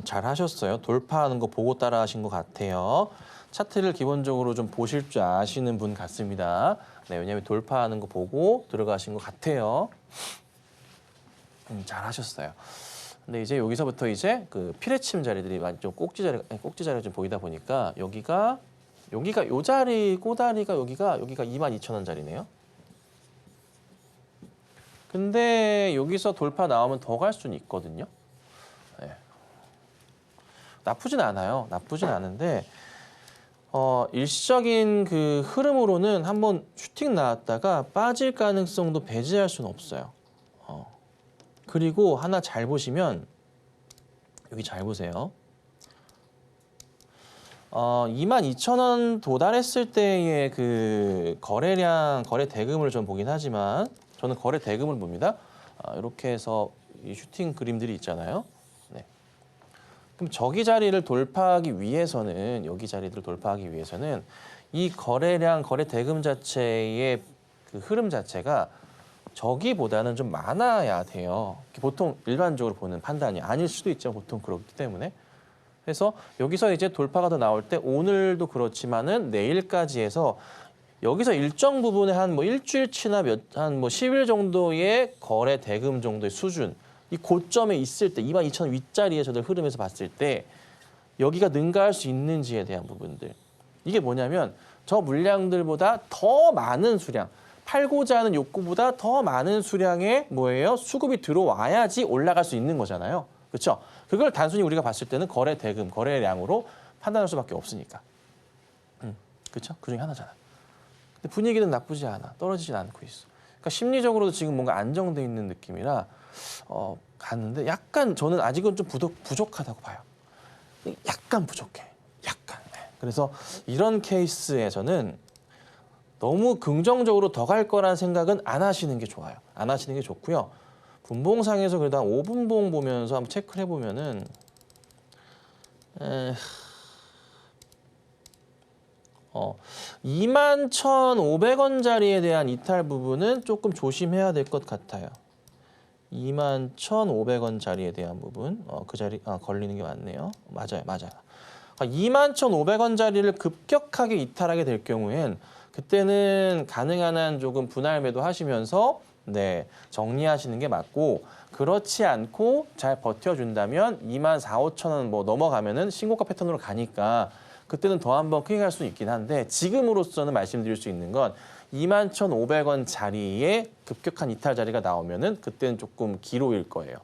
잘 하셨어요. 돌파하는 거 보고 따라 하신 것 같아요. 차트를 기본적으로 좀 보실 줄 아시는 분 같습니다. 네, 왜냐하면 돌파하는 거 보고 들어가신 것 같아요. 잘 하셨어요. 근데 이제 여기서부터 이제 그 피레침 자리들이 많이 좀 꼭지 자리가 좀 보이다 보니까 여기가 요 자리 꼬다리가 여기가 22,000원 자리네요. 근데 여기서 돌파 나오면 더 갈 수는 있거든요. 네. 나쁘진 않아요. 나쁘진 않은데 일시적인 그 흐름으로는 한번 슈팅 나왔다가 빠질 가능성도 배제할 수는 없어요. 그리고 하나 잘 보시면 여기 잘 보세요. 22,000원 도달했을 때의 그 거래량, 거래 대금을 좀 보긴 하지만 저는 거래 대금을 봅니다. 이렇게 해서 이 슈팅 그림들이 있잖아요. 네. 그럼 저기 자리를 돌파하기 위해서는 여기 자리들을 돌파하기 위해서는 이 거래량, 거래 대금 자체의 그 흐름 자체가 저기보다는 좀 많아야 돼요. 보통 일반적으로 보는 판단이 아닐 수도 있죠. 보통 그렇기 때문에. 그래서 여기서 이제 돌파가 더 나올 때 오늘도 그렇지만은 내일까지 해서 여기서 일정 부분에 한 뭐 일주일치나 한 뭐 10일 정도의 거래 대금 정도의 수준, 이 고점에 있을 때 22,000원 윗자리에 저들 흐름에서 봤을 때 여기가 능가할 수 있는지에 대한 부분들. 이게 뭐냐면 저 물량들보다 더 많은 수량, 팔고자 하는 욕구보다 더 많은 수량의 뭐예요? 수급이 들어와야지 올라갈 수 있는 거잖아요. 그렇죠? 그걸 단순히 우리가 봤을 때는 거래 대금, 거래량으로 판단할 수밖에 없으니까. 그렇죠? 그 중에 하나잖아. 근데 분위기는 나쁘지 않아. 떨어지진 않고 있어. 그러니까 심리적으로도 지금 뭔가 안정돼 있는 느낌이라 갔는데 약간 저는 아직은 좀 부족하다고 봐요. 약간 부족해. 약간. 그래서 이런 케이스에서는 너무 긍정적으로 더 갈 거란 생각은 안 하시는 게 좋아요. 안 하시는 게 좋고요. 분봉상에서 그래도 한 5분봉 보면서 한번 체크를 해보면은 21,500원짜리에 대한 이탈 부분은 조금 조심해야 될 것 같아요. 21,500원짜리에 대한 부분, 그 자리 걸리는 게 맞네요. 맞아요. 21,500원짜리를 급격하게 이탈하게 될 경우엔 그때는 가능한 한 조금 분할 매도하시면서 정리하시는 게 맞고, 그렇지 않고 잘 버텨준다면 24,000~25,000원 뭐 넘어가면은 신고가 패턴으로 가니까 그때는 더 한번 크게 갈 수 있긴 한데, 지금으로서는 말씀드릴 수 있는 건 21,500원 자리에 급격한 이탈 자리가 나오면은 그때는 조금 기로일 거예요.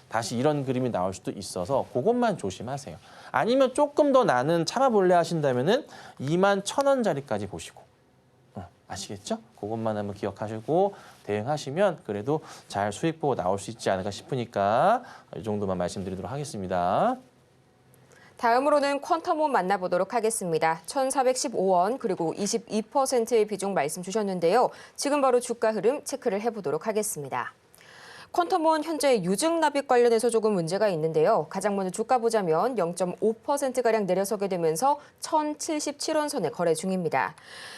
다시 이런 그림이 나올 수도 있어서 그것만 조심하세요. 아니면 조금 더 나는 참아볼래 하신다면은 21,000원 자리까지 보시고. 아시겠죠? 그것만 한번 기억하시고 대응하시면 그래도 잘 수익 보고 나올 수 있지 않을까 싶으니까 이 정도만 말씀드리도록 하겠습니다. 다음으로는 퀀텀원 만나보도록 하겠습니다. 1,415원 그리고 22%의 비중 말씀 주셨는데요. 지금 바로 주가 흐름 체크를 해보도록 하겠습니다. 퀀텀원 현재 유증 납입 관련해서 조금 문제가 있는데요. 가장 먼저 주가 보자면 0.5%가량 내려서게 되면서 1,077원 선에 거래 중입니다.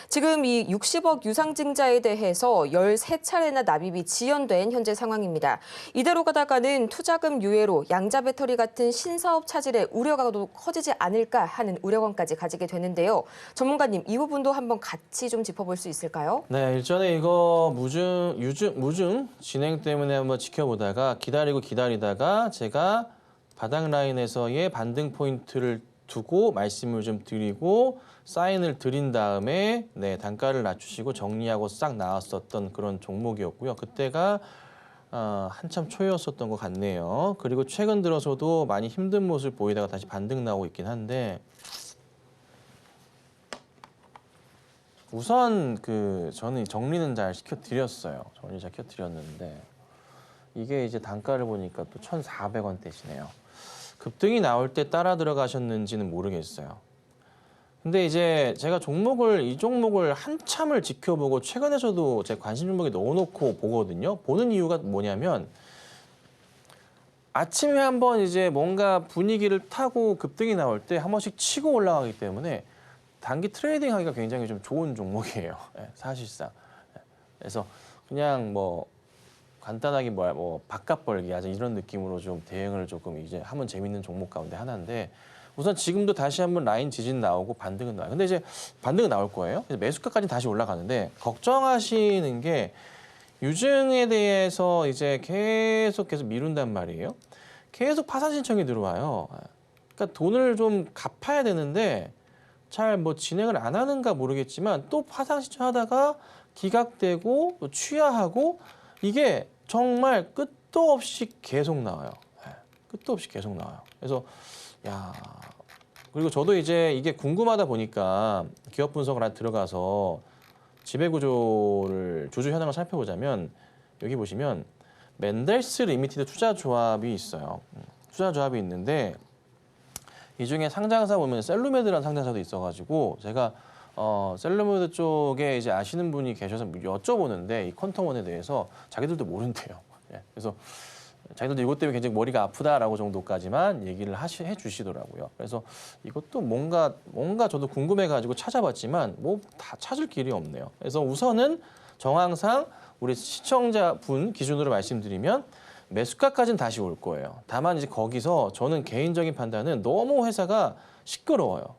지금 이 60억 유상증자에 대해서 13차례나 납입이 지연된 현재 상황입니다. 이대로 가다가는 투자금 유예로 양자 배터리 같은 신사업 차질의 우려가 더 커지지 않을까 하는 우려감까지 가지게 되는데요. 전문가님, 이 부분도 한번 같이 좀 짚어볼 수 있을까요? 네, 일전에 이거 무증 진행 때문에 한번 지켜보다가 기다리다가 제가 바닥 라인에서의 반등 포인트를 두고 말씀을 좀 드리고 사인을 드린 다음에 단가를 낮추시고 정리하고 싹 나왔었던 그런 종목이었고요. 그때가 한참 초였었던 것 같네요. 그리고 최근 들어서도 많이 힘든 모습을 보이다가 다시 반등 나오고 있긴 한데, 우선 저는 정리는 잘 시켜드렸어요. 정리 잘 시켜드렸는데 이게 이제 단가를 보니까 또 1,400원대시네요. 급등이 나올 때 따라 들어가셨는지는 모르겠어요. 근데 이제 제가 이 종목을 한참을 지켜보고 최근에서도 제 관심 종목에 넣어놓고 보거든요. 보는 이유가 뭐냐면 아침에 한번 이제 뭔가 분위기를 타고 급등이 나올 때 한 번씩 치고 올라가기 때문에 단기 트레이딩 하기가 굉장히 좀 좋은 종목이에요. 사실상. 그래서 그냥 뭐 간단하게 바깥 벌기 아주 이런 느낌으로 좀 대응을 조금 이제 하면 재밌는 종목 가운데 하나인데, 우선 지금도 다시 한번 라인 지진 나오고 반등은 나와요. 근데 이제 반등은 나올 거예요. 그래서 매수가까지 다시 올라가는데, 걱정하시는 게 유증에 대해서 이제 계속 미룬단 말이에요. 계속 파산 신청이 들어와요. 그러니까 돈을 좀 갚아야 되는데 잘 진행을 안 하는가 모르겠지만 또 파산 신청하다가 기각되고 또 취하하고, 이게 정말 끝도 없이 계속 나와요. 끝도 없이 계속 나와요. 그래서 그리고 저도 이제 이게 궁금하다 보니까 기업 분석을 들어가서 지배구조를 주주 현황을 살펴보자면, 여기 보시면 멘델스 리미티드 투자조합이 있어요. 투자조합이 있는데 이 중에 상장사 보면 셀루메드라는 상장사도 있어가지고 제가 셀루메드 쪽에 이제 아시는 분이 계셔서 여쭤보는데 이 퀀텀원에 대해서 자기들도 모른대요. 그래서 자기들도 이것 때문에 굉장히 머리가 아프다라고 정도까지만 얘기를 해주시더라고요. 그래서 이것도 뭔가 저도 궁금해가지고 찾아봤지만 다 찾을 길이 없네요. 그래서 우선은 정황상 우리 시청자분 기준으로 말씀드리면 매수가까지는 다시 올 거예요. 다만 이제 거기서 저는 개인적인 판단은 너무 회사가 시끄러워요.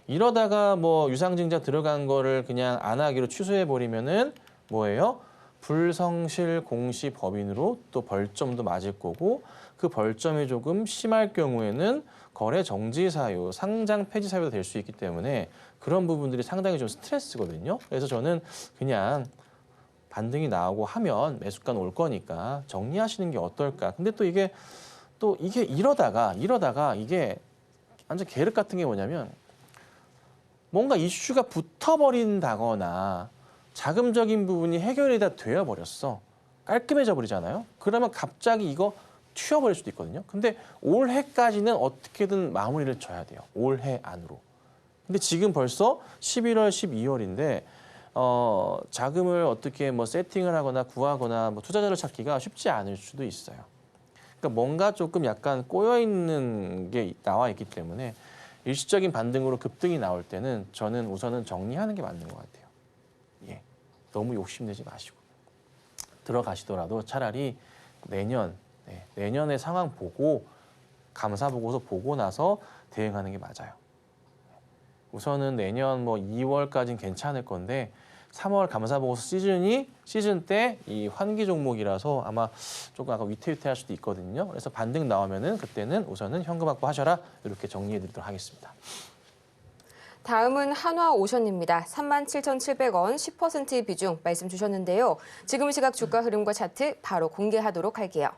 이러다가 유상증자 들어간 거를 그냥 안 하기로 취소해 버리면은 뭐예요? 불성실 공시 법인으로 또 벌점도 맞을 거고, 그 벌점이 조금 심할 경우에는 거래 정지 사유, 상장 폐지 사유가 될 수 있기 때문에 그런 부분들이 상당히 좀 스트레스거든요. 그래서 저는 그냥 반등이 나오고 하면 매수가 올 거니까 정리하시는 게 어떨까. 근데 또 이게 이러다가 이게 완전 계륵 같은 게 뭐냐면 뭔가 이슈가 붙어버린다거나 자금적인 부분이 해결이 다 되어버렸어. 깔끔해져 버리잖아요. 그러면 갑자기 이거 튀어버릴 수도 있거든요. 근데 올해까지는 어떻게든 마무리를 져야 돼요. 올해 안으로. 근데 지금 벌써 11월, 12월인데 자금을 어떻게 뭐 세팅을 하거나 구하거나 뭐 투자자를 찾기가 쉽지 않을 수도 있어요. 그러니까 뭔가 조금 약간 꼬여 있는 게 나와 있기 때문에 일시적인 반등으로 급등이 나올 때는 저는 우선은 정리하는 게 맞는 것 같아요. 예, 너무 욕심내지 마시고 들어가시더라도 차라리 내년의 상황 보고 감사 보고서 보고 나서 대응하는 게 맞아요. 우선은 내년 뭐 2월까지는 괜찮을 건데 3월 감사 보고서 시즌 때 이 환기 종목이라서 아마 조금 아까 위태위태할 수도 있거든요. 그래서 반등 나오면은 그때는 우선은 현금 확보하셔라 이렇게 정리해드리도록 하겠습니다. 다음은 한화오션입니다. 37,700원 10% 비중 말씀 주셨는데요. 지금 시각 주가 흐름과 차트 바로 공개하도록 할게요.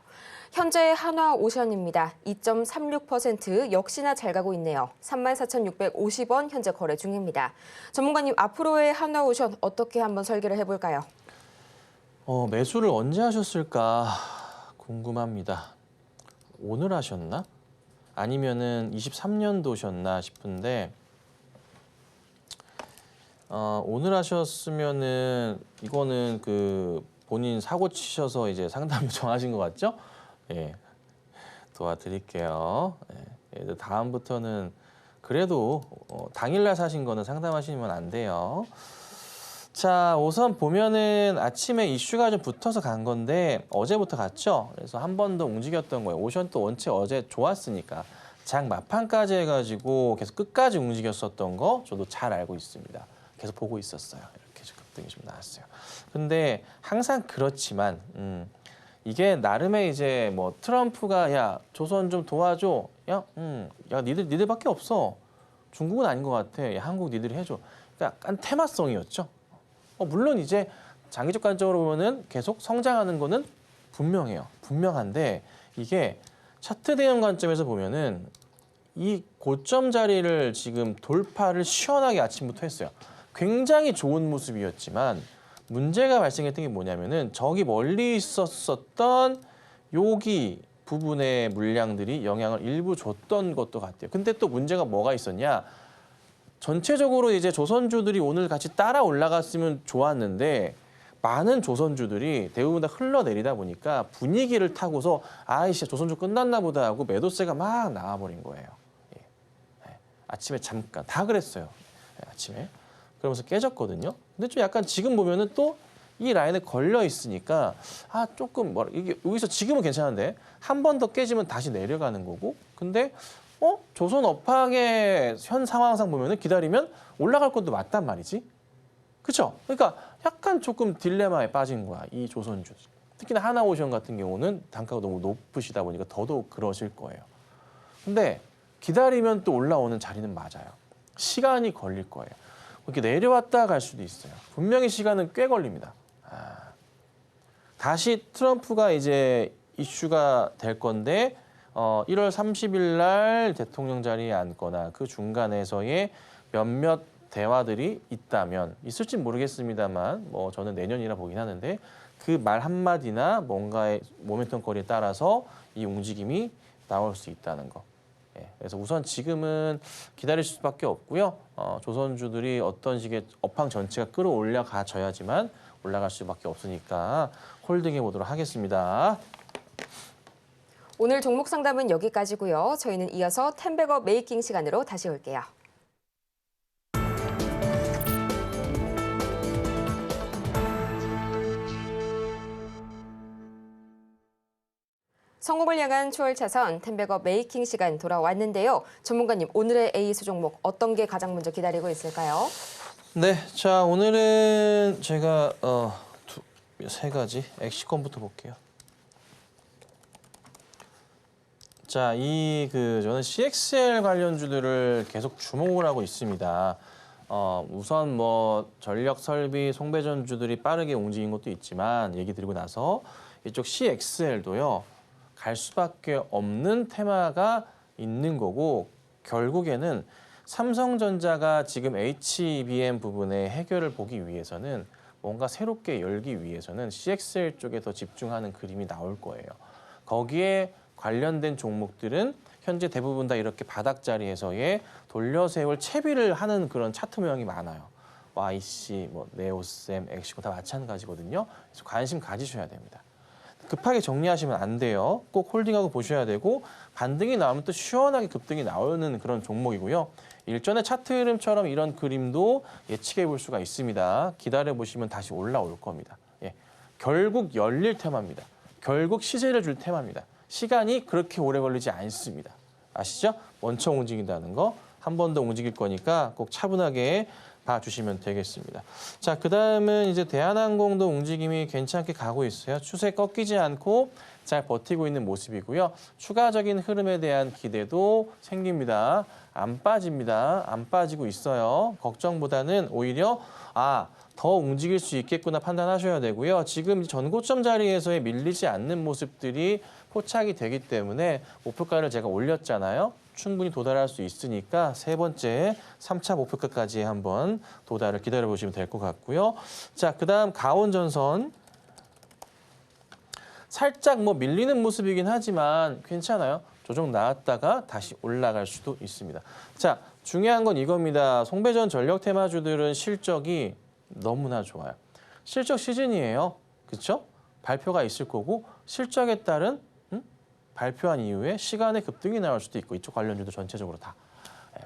현재 한화오션입니다. 2.36% 역시나 잘 가고 있네요. 34,650원 현재 거래 중입니다. 전문가님, 앞으로의 한화오션 어떻게 한번 설계를 해볼까요? 매수를 언제 하셨을까 궁금합니다. 오늘 하셨나? 아니면은 23년도셨나 싶은데 오늘 하셨으면은 이거는 그 본인 사고 치셔서 이제 상담 요청하신 것 같죠? 예, 도와드릴게요. 예, 다음부터는 그래도 당일날 사신 거는 상담하시면 안 돼요. 자, 우선 보면은 아침에 이슈가 좀 붙어서 간 건데 어제부터 갔죠? 그래서 한 번 더 움직였던 거예요. 오션 또 원체 어제 좋았으니까 장 막판까지 해가지고 계속 끝까지 움직였었던 거 저도 잘 알고 있습니다. 계속 보고 있었어요. 이렇게 급등이 좀 나왔어요. 근데 항상 그렇지만 이게 나름의 이제 뭐 트럼프가 야 조선 좀 도와줘. 야 니들밖에 없어. 중국은 아닌 것 같아. 야, 한국 니들이 해줘. 그러니까 약간 테마성이었죠. 물론 이제 장기적 관점으로 보면은 계속 성장하는 거는 분명해요. 분명한데 이게 차트 대응 관점에서 보면은 이 고점 자리를 지금 돌파를 시원하게 아침부터 했어요. 굉장히 좋은 모습이었지만 문제가 발생했던 게 뭐냐면은 저기 멀리 있었던 여기 부분의 물량들이 영향을 일부 줬던 것도 같아요. 근데 또 문제가 뭐가 있었냐? 전체적으로 이제 조선주들이 오늘 같이 따라 올라갔으면 좋았는데 많은 조선주들이 대부분 다 흘러내리다 보니까 분위기를 타고서 아이씨 조선주 끝났나 보다 하고 매도세가 막 나와버린 거예요. 예. 아침에 잠깐 다 그랬어요. 아침에. 그러면서 깨졌거든요. 근데 좀 약간 지금 보면은 또 이 라인에 걸려 있으니까 조금 이게 여기서 지금은 괜찮은데 한 번 더 깨지면 다시 내려가는 거고. 근데 조선 업황의 현 상황상 보면은 기다리면 올라갈 것도 맞단 말이지. 그렇죠? 그러니까 약간 조금 딜레마에 빠진 거야. 이 조선주. 특히나 하나오션 같은 경우는 단가가 너무 높으시다 보니까 더더욱 그러실 거예요. 근데 기다리면 또 올라오는 자리는 맞아요. 시간이 걸릴 거예요. 이렇게 내려왔다 갈 수도 있어요. 분명히 시간은 꽤 걸립니다. 다시 트럼프가 이제 이슈가 될 건데 1월 30일 날 대통령 자리에 앉거나 그 중간에서의 몇몇 대화들이 있다면 있을지 모르겠습니다만 뭐 저는 내년이라 보긴 하는데 그 말 한마디나 뭔가의 모멘텀 거리에 따라서 이 움직임이 나올 수 있다는 거. 그래서 우선 지금은 기다릴 수밖에 없고요. 조선주들이 어떤 식의 업황 전체가 끌어올려 가져야지만 올라갈 수밖에 없으니까 홀딩해 보도록 하겠습니다. 오늘 종목 상담은 여기까지고요. 저희는 이어서 텐베거 메이킹 시간으로 다시 올게요. 성공을 향한 초월 차선 텐베거 메이킹 시간 돌아왔는데요. 전문가님, 오늘의 에이스 종목 어떤 게 가장 먼저 기다리고 있을까요? 네, 자 오늘은 제가 세 가지 엑시컨부터 볼게요. 자, 저는 CXL 관련주들을 계속 주목을 하고 있습니다. 우선 뭐 전력 설비 송배전주들이 빠르게 움직인 것도 있지만 얘기 드리고 나서 이쪽 CXL도요. 갈 수밖에 없는 테마가 있는 거고 결국에는 삼성전자가 지금 HBM 부분의 해결을 보기 위해서는 뭔가 새롭게 열기 위해서는 CXL 쪽에 더 집중하는 그림이 나올 거예요. 거기에 관련된 종목들은 현재 대부분 다 이렇게 바닥 자리에서의 돌려세울 채비를 하는 그런 차트 모양이 많아요. YC, 뭐 네오셈, 엑시코 다 마찬가지거든요. 그래서 관심 가지셔야 됩니다. 급하게 정리하시면 안 돼요. 꼭 홀딩하고 보셔야 되고 반등이 나오면 또 시원하게 급등이 나오는 그런 종목이고요. 일전의 차트 흐름처럼 이런 그림도 예측해 볼 수가 있습니다. 기다려 보시면 다시 올라올 겁니다. 예. 결국 열릴 테마입니다. 결국 시세를 줄 테마입니다. 시간이 그렇게 오래 걸리지 않습니다. 아시죠? 먼저 움직인다는 거. 한 번 더 움직일 거니까 꼭 차분하게 봐주시면 되겠습니다. 자, 그다음은 이제 대한항공도 움직임이 괜찮게 가고 있어요. 추세 꺾이지 않고 잘 버티고 있는 모습이고요. 추가적인 흐름에 대한 기대도 생깁니다. 안 빠집니다. 안 빠지고 있어요. 걱정보다는 오히려 더 움직일 수 있겠구나 판단하셔야 되고요. 지금 전고점 자리에서의 밀리지 않는 모습들이 포착이 되기 때문에 목표가를 제가 올렸잖아요. 충분히 도달할 수 있으니까 세 번째 3차 목표가까지 한번 도달을 기다려보시면 될 것 같고요. 자, 그다음 가온전선. 살짝 뭐 밀리는 모습이긴 하지만 괜찮아요. 조정 나왔다가 다시 올라갈 수도 있습니다. 자, 중요한 건 이겁니다. 송배전 전력 테마주들은 실적이 너무나 좋아요. 실적 시즌이에요. 그렇죠? 발표가 있을 거고 실적에 따른 발표한 이후에 시간에 급등이 나올 수도 있고 이쪽 관련주도 전체적으로 다.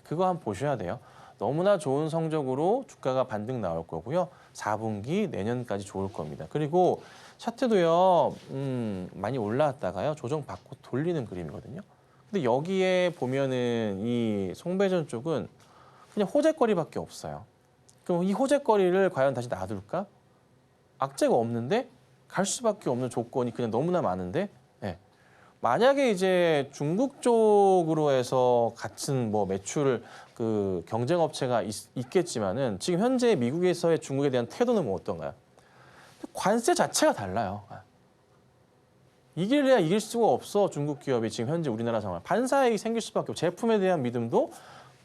그거 한번 보셔야 돼요. 너무나 좋은 성적으로 주가가 반등 나올 거고요. 4분기 내년까지 좋을 겁니다. 그리고 차트도요. 많이 올라왔다가요. 조정받고 돌리는 그림이거든요. 근데 여기에 보면은 이 송배전 쪽은 그냥 호재거리밖에 없어요. 그럼 이 호재거리를 과연 다시 놔둘까? 악재가 없는데 갈 수밖에 없는 조건이 그냥 너무나 많은데 만약에 이제 중국 쪽으로 해서 같은 뭐 매출 그 경쟁 업체가 있겠지만은 지금 현재 미국에서의 중국에 대한 태도는 뭐 어떤가요? 관세 자체가 달라요. 이길래야 이길 수가 없어. 중국 기업이 지금 현재 우리나라 상황 반사이익이 생길 수밖에 없고 제품에 대한 믿음도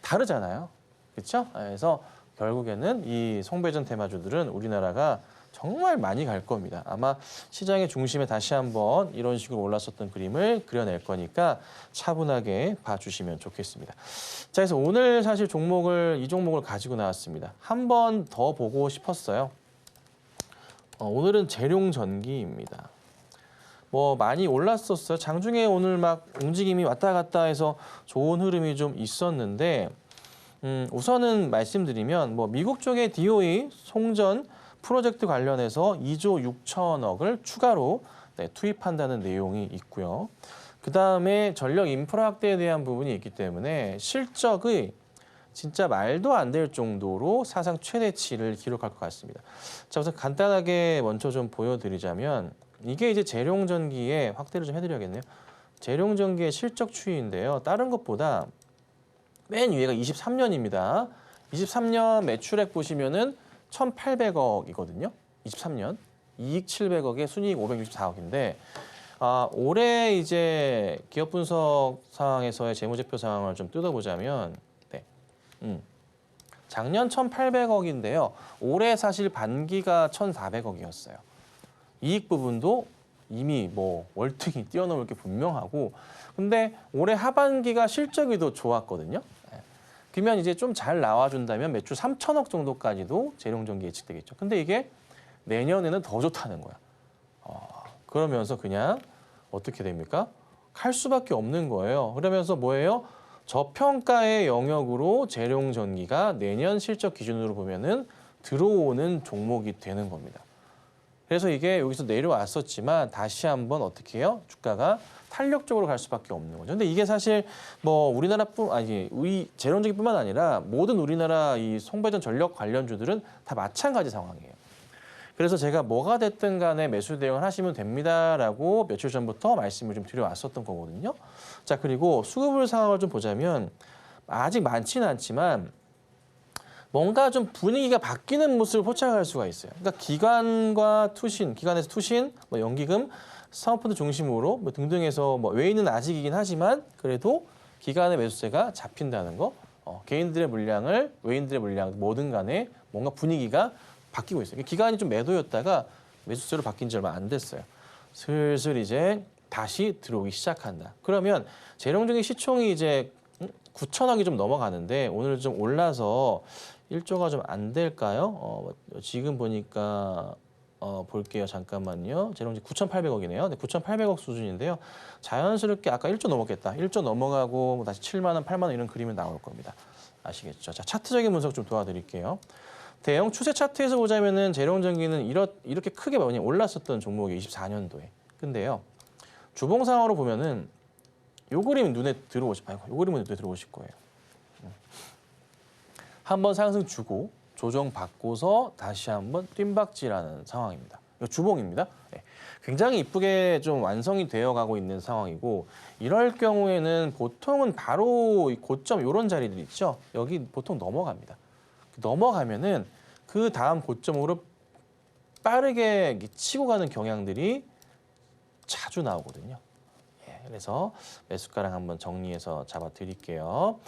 다르잖아요. 그렇죠? 그래서 결국에는 이 송배전 테마주들은 우리나라가 정말 많이 갈 겁니다. 아마 시장의 중심에 다시 한번 이런 식으로 올랐었던 그림을 그려낼 거니까 차분하게 봐주시면 좋겠습니다. 자, 그래서 오늘 사실 이 종목을 가지고 나왔습니다. 한 번 더 보고 싶었어요. 오늘은 재룡전기입니다. 뭐 많이 올랐었어요. 장중에 오늘 막 움직임이 왔다 갔다 해서 좋은 흐름이 좀 있었는데 우선은 말씀드리면 뭐 미국 쪽의 DOE 송전 프로젝트 관련해서 2조 6천억을 추가로 투입한다는 내용이 있고요. 그다음에 전력 인프라 확대에 대한 부분이 있기 때문에 실적의 진짜 말도 안 될 정도로 사상 최대치를 기록할 것 같습니다. 자, 우선 간단하게 먼저 좀 보여드리자면 이게 이제 재룡전기의 확대를 좀 해드려야겠네요. 재룡전기의 실적 추이인데요. 다른 것보다 맨 위에가 23년입니다. 23년 매출액 보시면은 1,800억이거든요. 23년. 이익 700억에 순이익 564억인데 올해 이제 기업 분석 상황에서의 재무제표 상황을 좀 뜯어보자면 작년 1,800억인데요. 올해 사실 반기가 1,400억이었어요. 이익 부분도 이미 뭐 월등히 뛰어넘을 게 분명하고 근데 올해 하반기가 실적이 더 좋았거든요. 그러면 이제 좀 잘 나와준다면 매출 3천억 정도까지도 재룡전기 예측되겠죠. 근데 이게 내년에는 더 좋다는 거야. 그러면서 그냥 어떻게 됩니까? 갈 수밖에 없는 거예요. 그러면서 뭐예요? 저평가의 영역으로 재룡전기가 내년 실적 기준으로 보면은 들어오는 종목이 되는 겁니다. 그래서 이게 여기서 내려왔었지만 다시 한번 어떻게 해요? 주가가 탄력적으로 갈 수밖에 없는 거죠. 근데 이게 사실 뭐 재룡전기뿐만 아니라 모든 우리나라 이 송배전 전력 관련주들은 다 마찬가지 상황이에요. 그래서 제가 뭐가 됐든 간에 매수 대응을 하시면 됩니다라고 며칠 전부터 말씀을 좀 드려왔었던 거거든요. 자, 그리고 수급을 상황을 좀 보자면 아직 많지는 않지만 뭔가 좀 분위기가 바뀌는 모습을 포착할 수가 있어요. 그러니까 기관과 투신, 기관에서 투신, 뭐 연기금, 사모펀드 중심으로 뭐 등등해서 뭐 외인은 아직이긴 하지만 그래도 기관의 매수세가 잡힌다는 거, 개인들의 물량을 외인들의 물량 뭐든 간에 뭔가 분위기가 바뀌고 있어요. 기관이 좀 매도였다가 매수세로 바뀐 지 얼마 안 됐어요. 슬슬 이제 다시 들어오기 시작한다. 그러면 재룡적인 시총이 이제 9천억이 좀 넘어가는데 오늘 좀 올라서 1조가 좀 안 될까요? 지금 보니까 볼게요. 잠깐만요. 재룡지 9,800억이네요. 네, 9,800억 수준인데요. 자연스럽게 아까 1조 넘었겠다. 1조 넘어가고 다시 7만 원, 8만 원 이런 그림이 나올 겁니다. 아시겠죠? 자, 차트적인 분석 좀 도와드릴게요. 대형 추세 차트에서 보자면은 재룡전기는 이렇게 크게 많이 올랐었던 종목이 24년도에. 근데요. 주봉상으로 보면은 요 그림이 눈에 들어오실 거예요. 한번 상승 주고 조정 받고서 다시 한번 뜀박질하는 상황입니다. 이거 주봉입니다. 네. 굉장히 이쁘게 좀 완성이 되어가고 있는 상황이고 이럴 경우에는 보통은 바로 이 고점 이런 자리들 있죠. 여기 보통 넘어갑니다. 넘어가면은 그 다음 고점으로 빠르게 치고 가는 경향들이 자주 나오거든요. 예, 그래서 매수가랑 한번 정리해서 잡아드릴게요.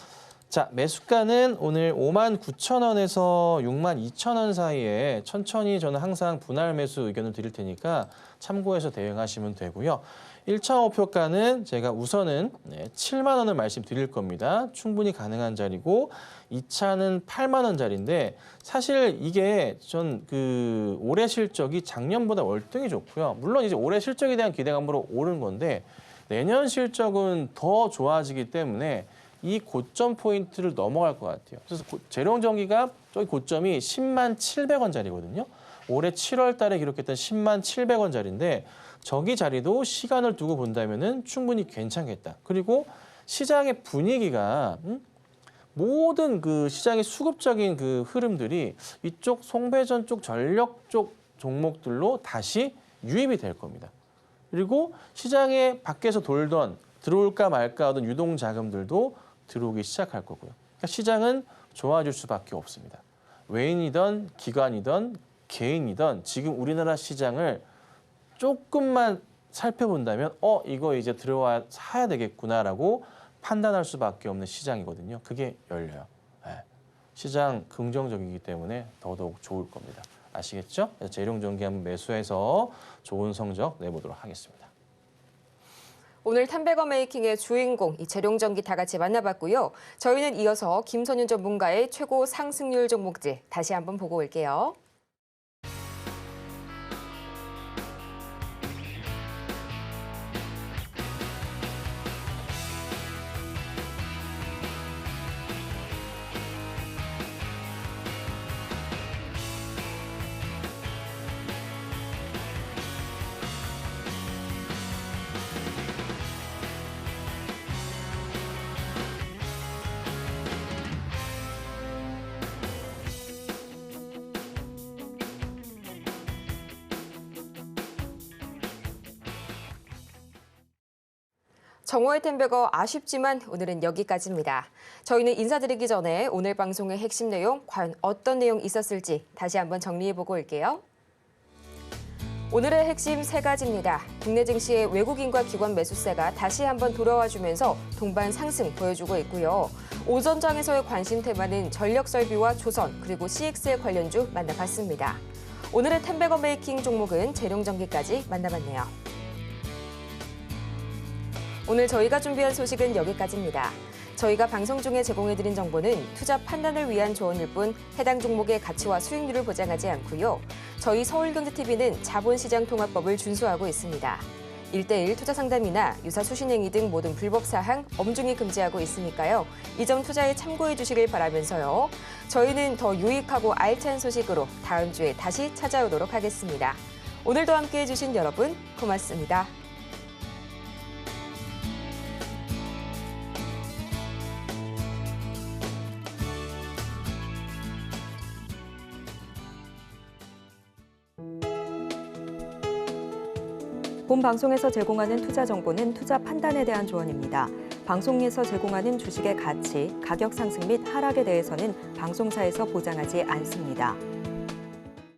자, 매수가는 오늘 59,000원에서 62,000원 사이에 천천히 저는 항상 분할 매수 의견을 드릴 테니까 참고해서 대응하시면 되고요. 1차 목표가는 제가 우선은 7만 원을 말씀드릴 겁니다. 충분히 가능한 자리고 2차는 8만 원짜리인데 사실 이게 전 그 올해 실적이 작년보다 월등히 좋고요. 물론 이제 올해 실적에 대한 기대감으로 오른 건데 내년 실적은 더 좋아지기 때문에 이 고점 포인트를 넘어갈 것 같아요. 그래서 재룡전기가 저기 고점이 10만 700원짜리거든요. 올해 7월 달에 기록했던 10만 700원짜리인데 저기 자리도 시간을 두고 본다면은 충분히 괜찮겠다. 그리고 시장의 분위기가 모든 그 시장의 수급적인 그 흐름들이 이쪽 송배전 쪽 전력 쪽 종목들로 다시 유입이 될 겁니다. 그리고 시장에 밖에서 돌던 들어올까 말까 하던 유동 자금들도 들어오기 시작할 거고요. 그러니까 시장은 좋아질 수밖에 없습니다. 외인이든 기관이든 개인이든 지금 우리나라 시장을 조금만 살펴본다면 이거 이제 들어와 사야 되겠구나라고 판단할 수밖에 없는 시장이거든요. 그게 열려요. 네. 시장 긍정적이기 때문에 더더욱 좋을 겁니다. 아시겠죠? 그래서 재룡전기 한번 매수해서 좋은 성적 내보도록 하겠습니다. 오늘 탐베거 메이킹의 주인공 이 재룡전기 다 같이 만나봤고요. 저희는 이어서 김선윤 전문가의 최고 상승률 종목들 다시 한번 보고 올게요. 정오의 템베거 아쉽지만 오늘은 여기까지입니다. 저희는 인사드리기 전에 오늘 방송의 핵심 내용, 과연 어떤 내용 있었을지 다시 한번 정리해보고 올게요. 오늘의 핵심 3가지입니다. 국내 증시의 외국인과 기관 매수세가 다시 한번 돌아와주면서 동반 상승 보여주고 있고요. 오전장에서의 관심 테마는 전력 설비와 조선 그리고 CX의 관련주 만나봤습니다. 오늘의 템베거 메이킹 종목은 재룡전기까지 만나봤네요. 오늘 저희가 준비한 소식은 여기까지입니다. 저희가 방송 중에 제공해드린 정보는 투자 판단을 위한 조언일 뿐 해당 종목의 가치와 수익률을 보장하지 않고요. 저희 서울경제TV는 자본시장통합법을 준수하고 있습니다. 1:1 투자 상담이나 유사 수신행위 등 모든 불법 사항 엄중히 금지하고 있으니까요. 이 점 투자에 참고해 주시길 바라면서요. 저희는 더 유익하고 알찬 소식으로 다음 주에 다시 찾아오도록 하겠습니다. 오늘도 함께해 주신 여러분 고맙습니다. 본 방송에서 제공하는 투자 정보는 투자 판단에 대한 조언입니다. 방송에서 제공하는 주식의 가치, 가격 상승 및 하락에 대해서는 방송사에서 보장하지 않습니다.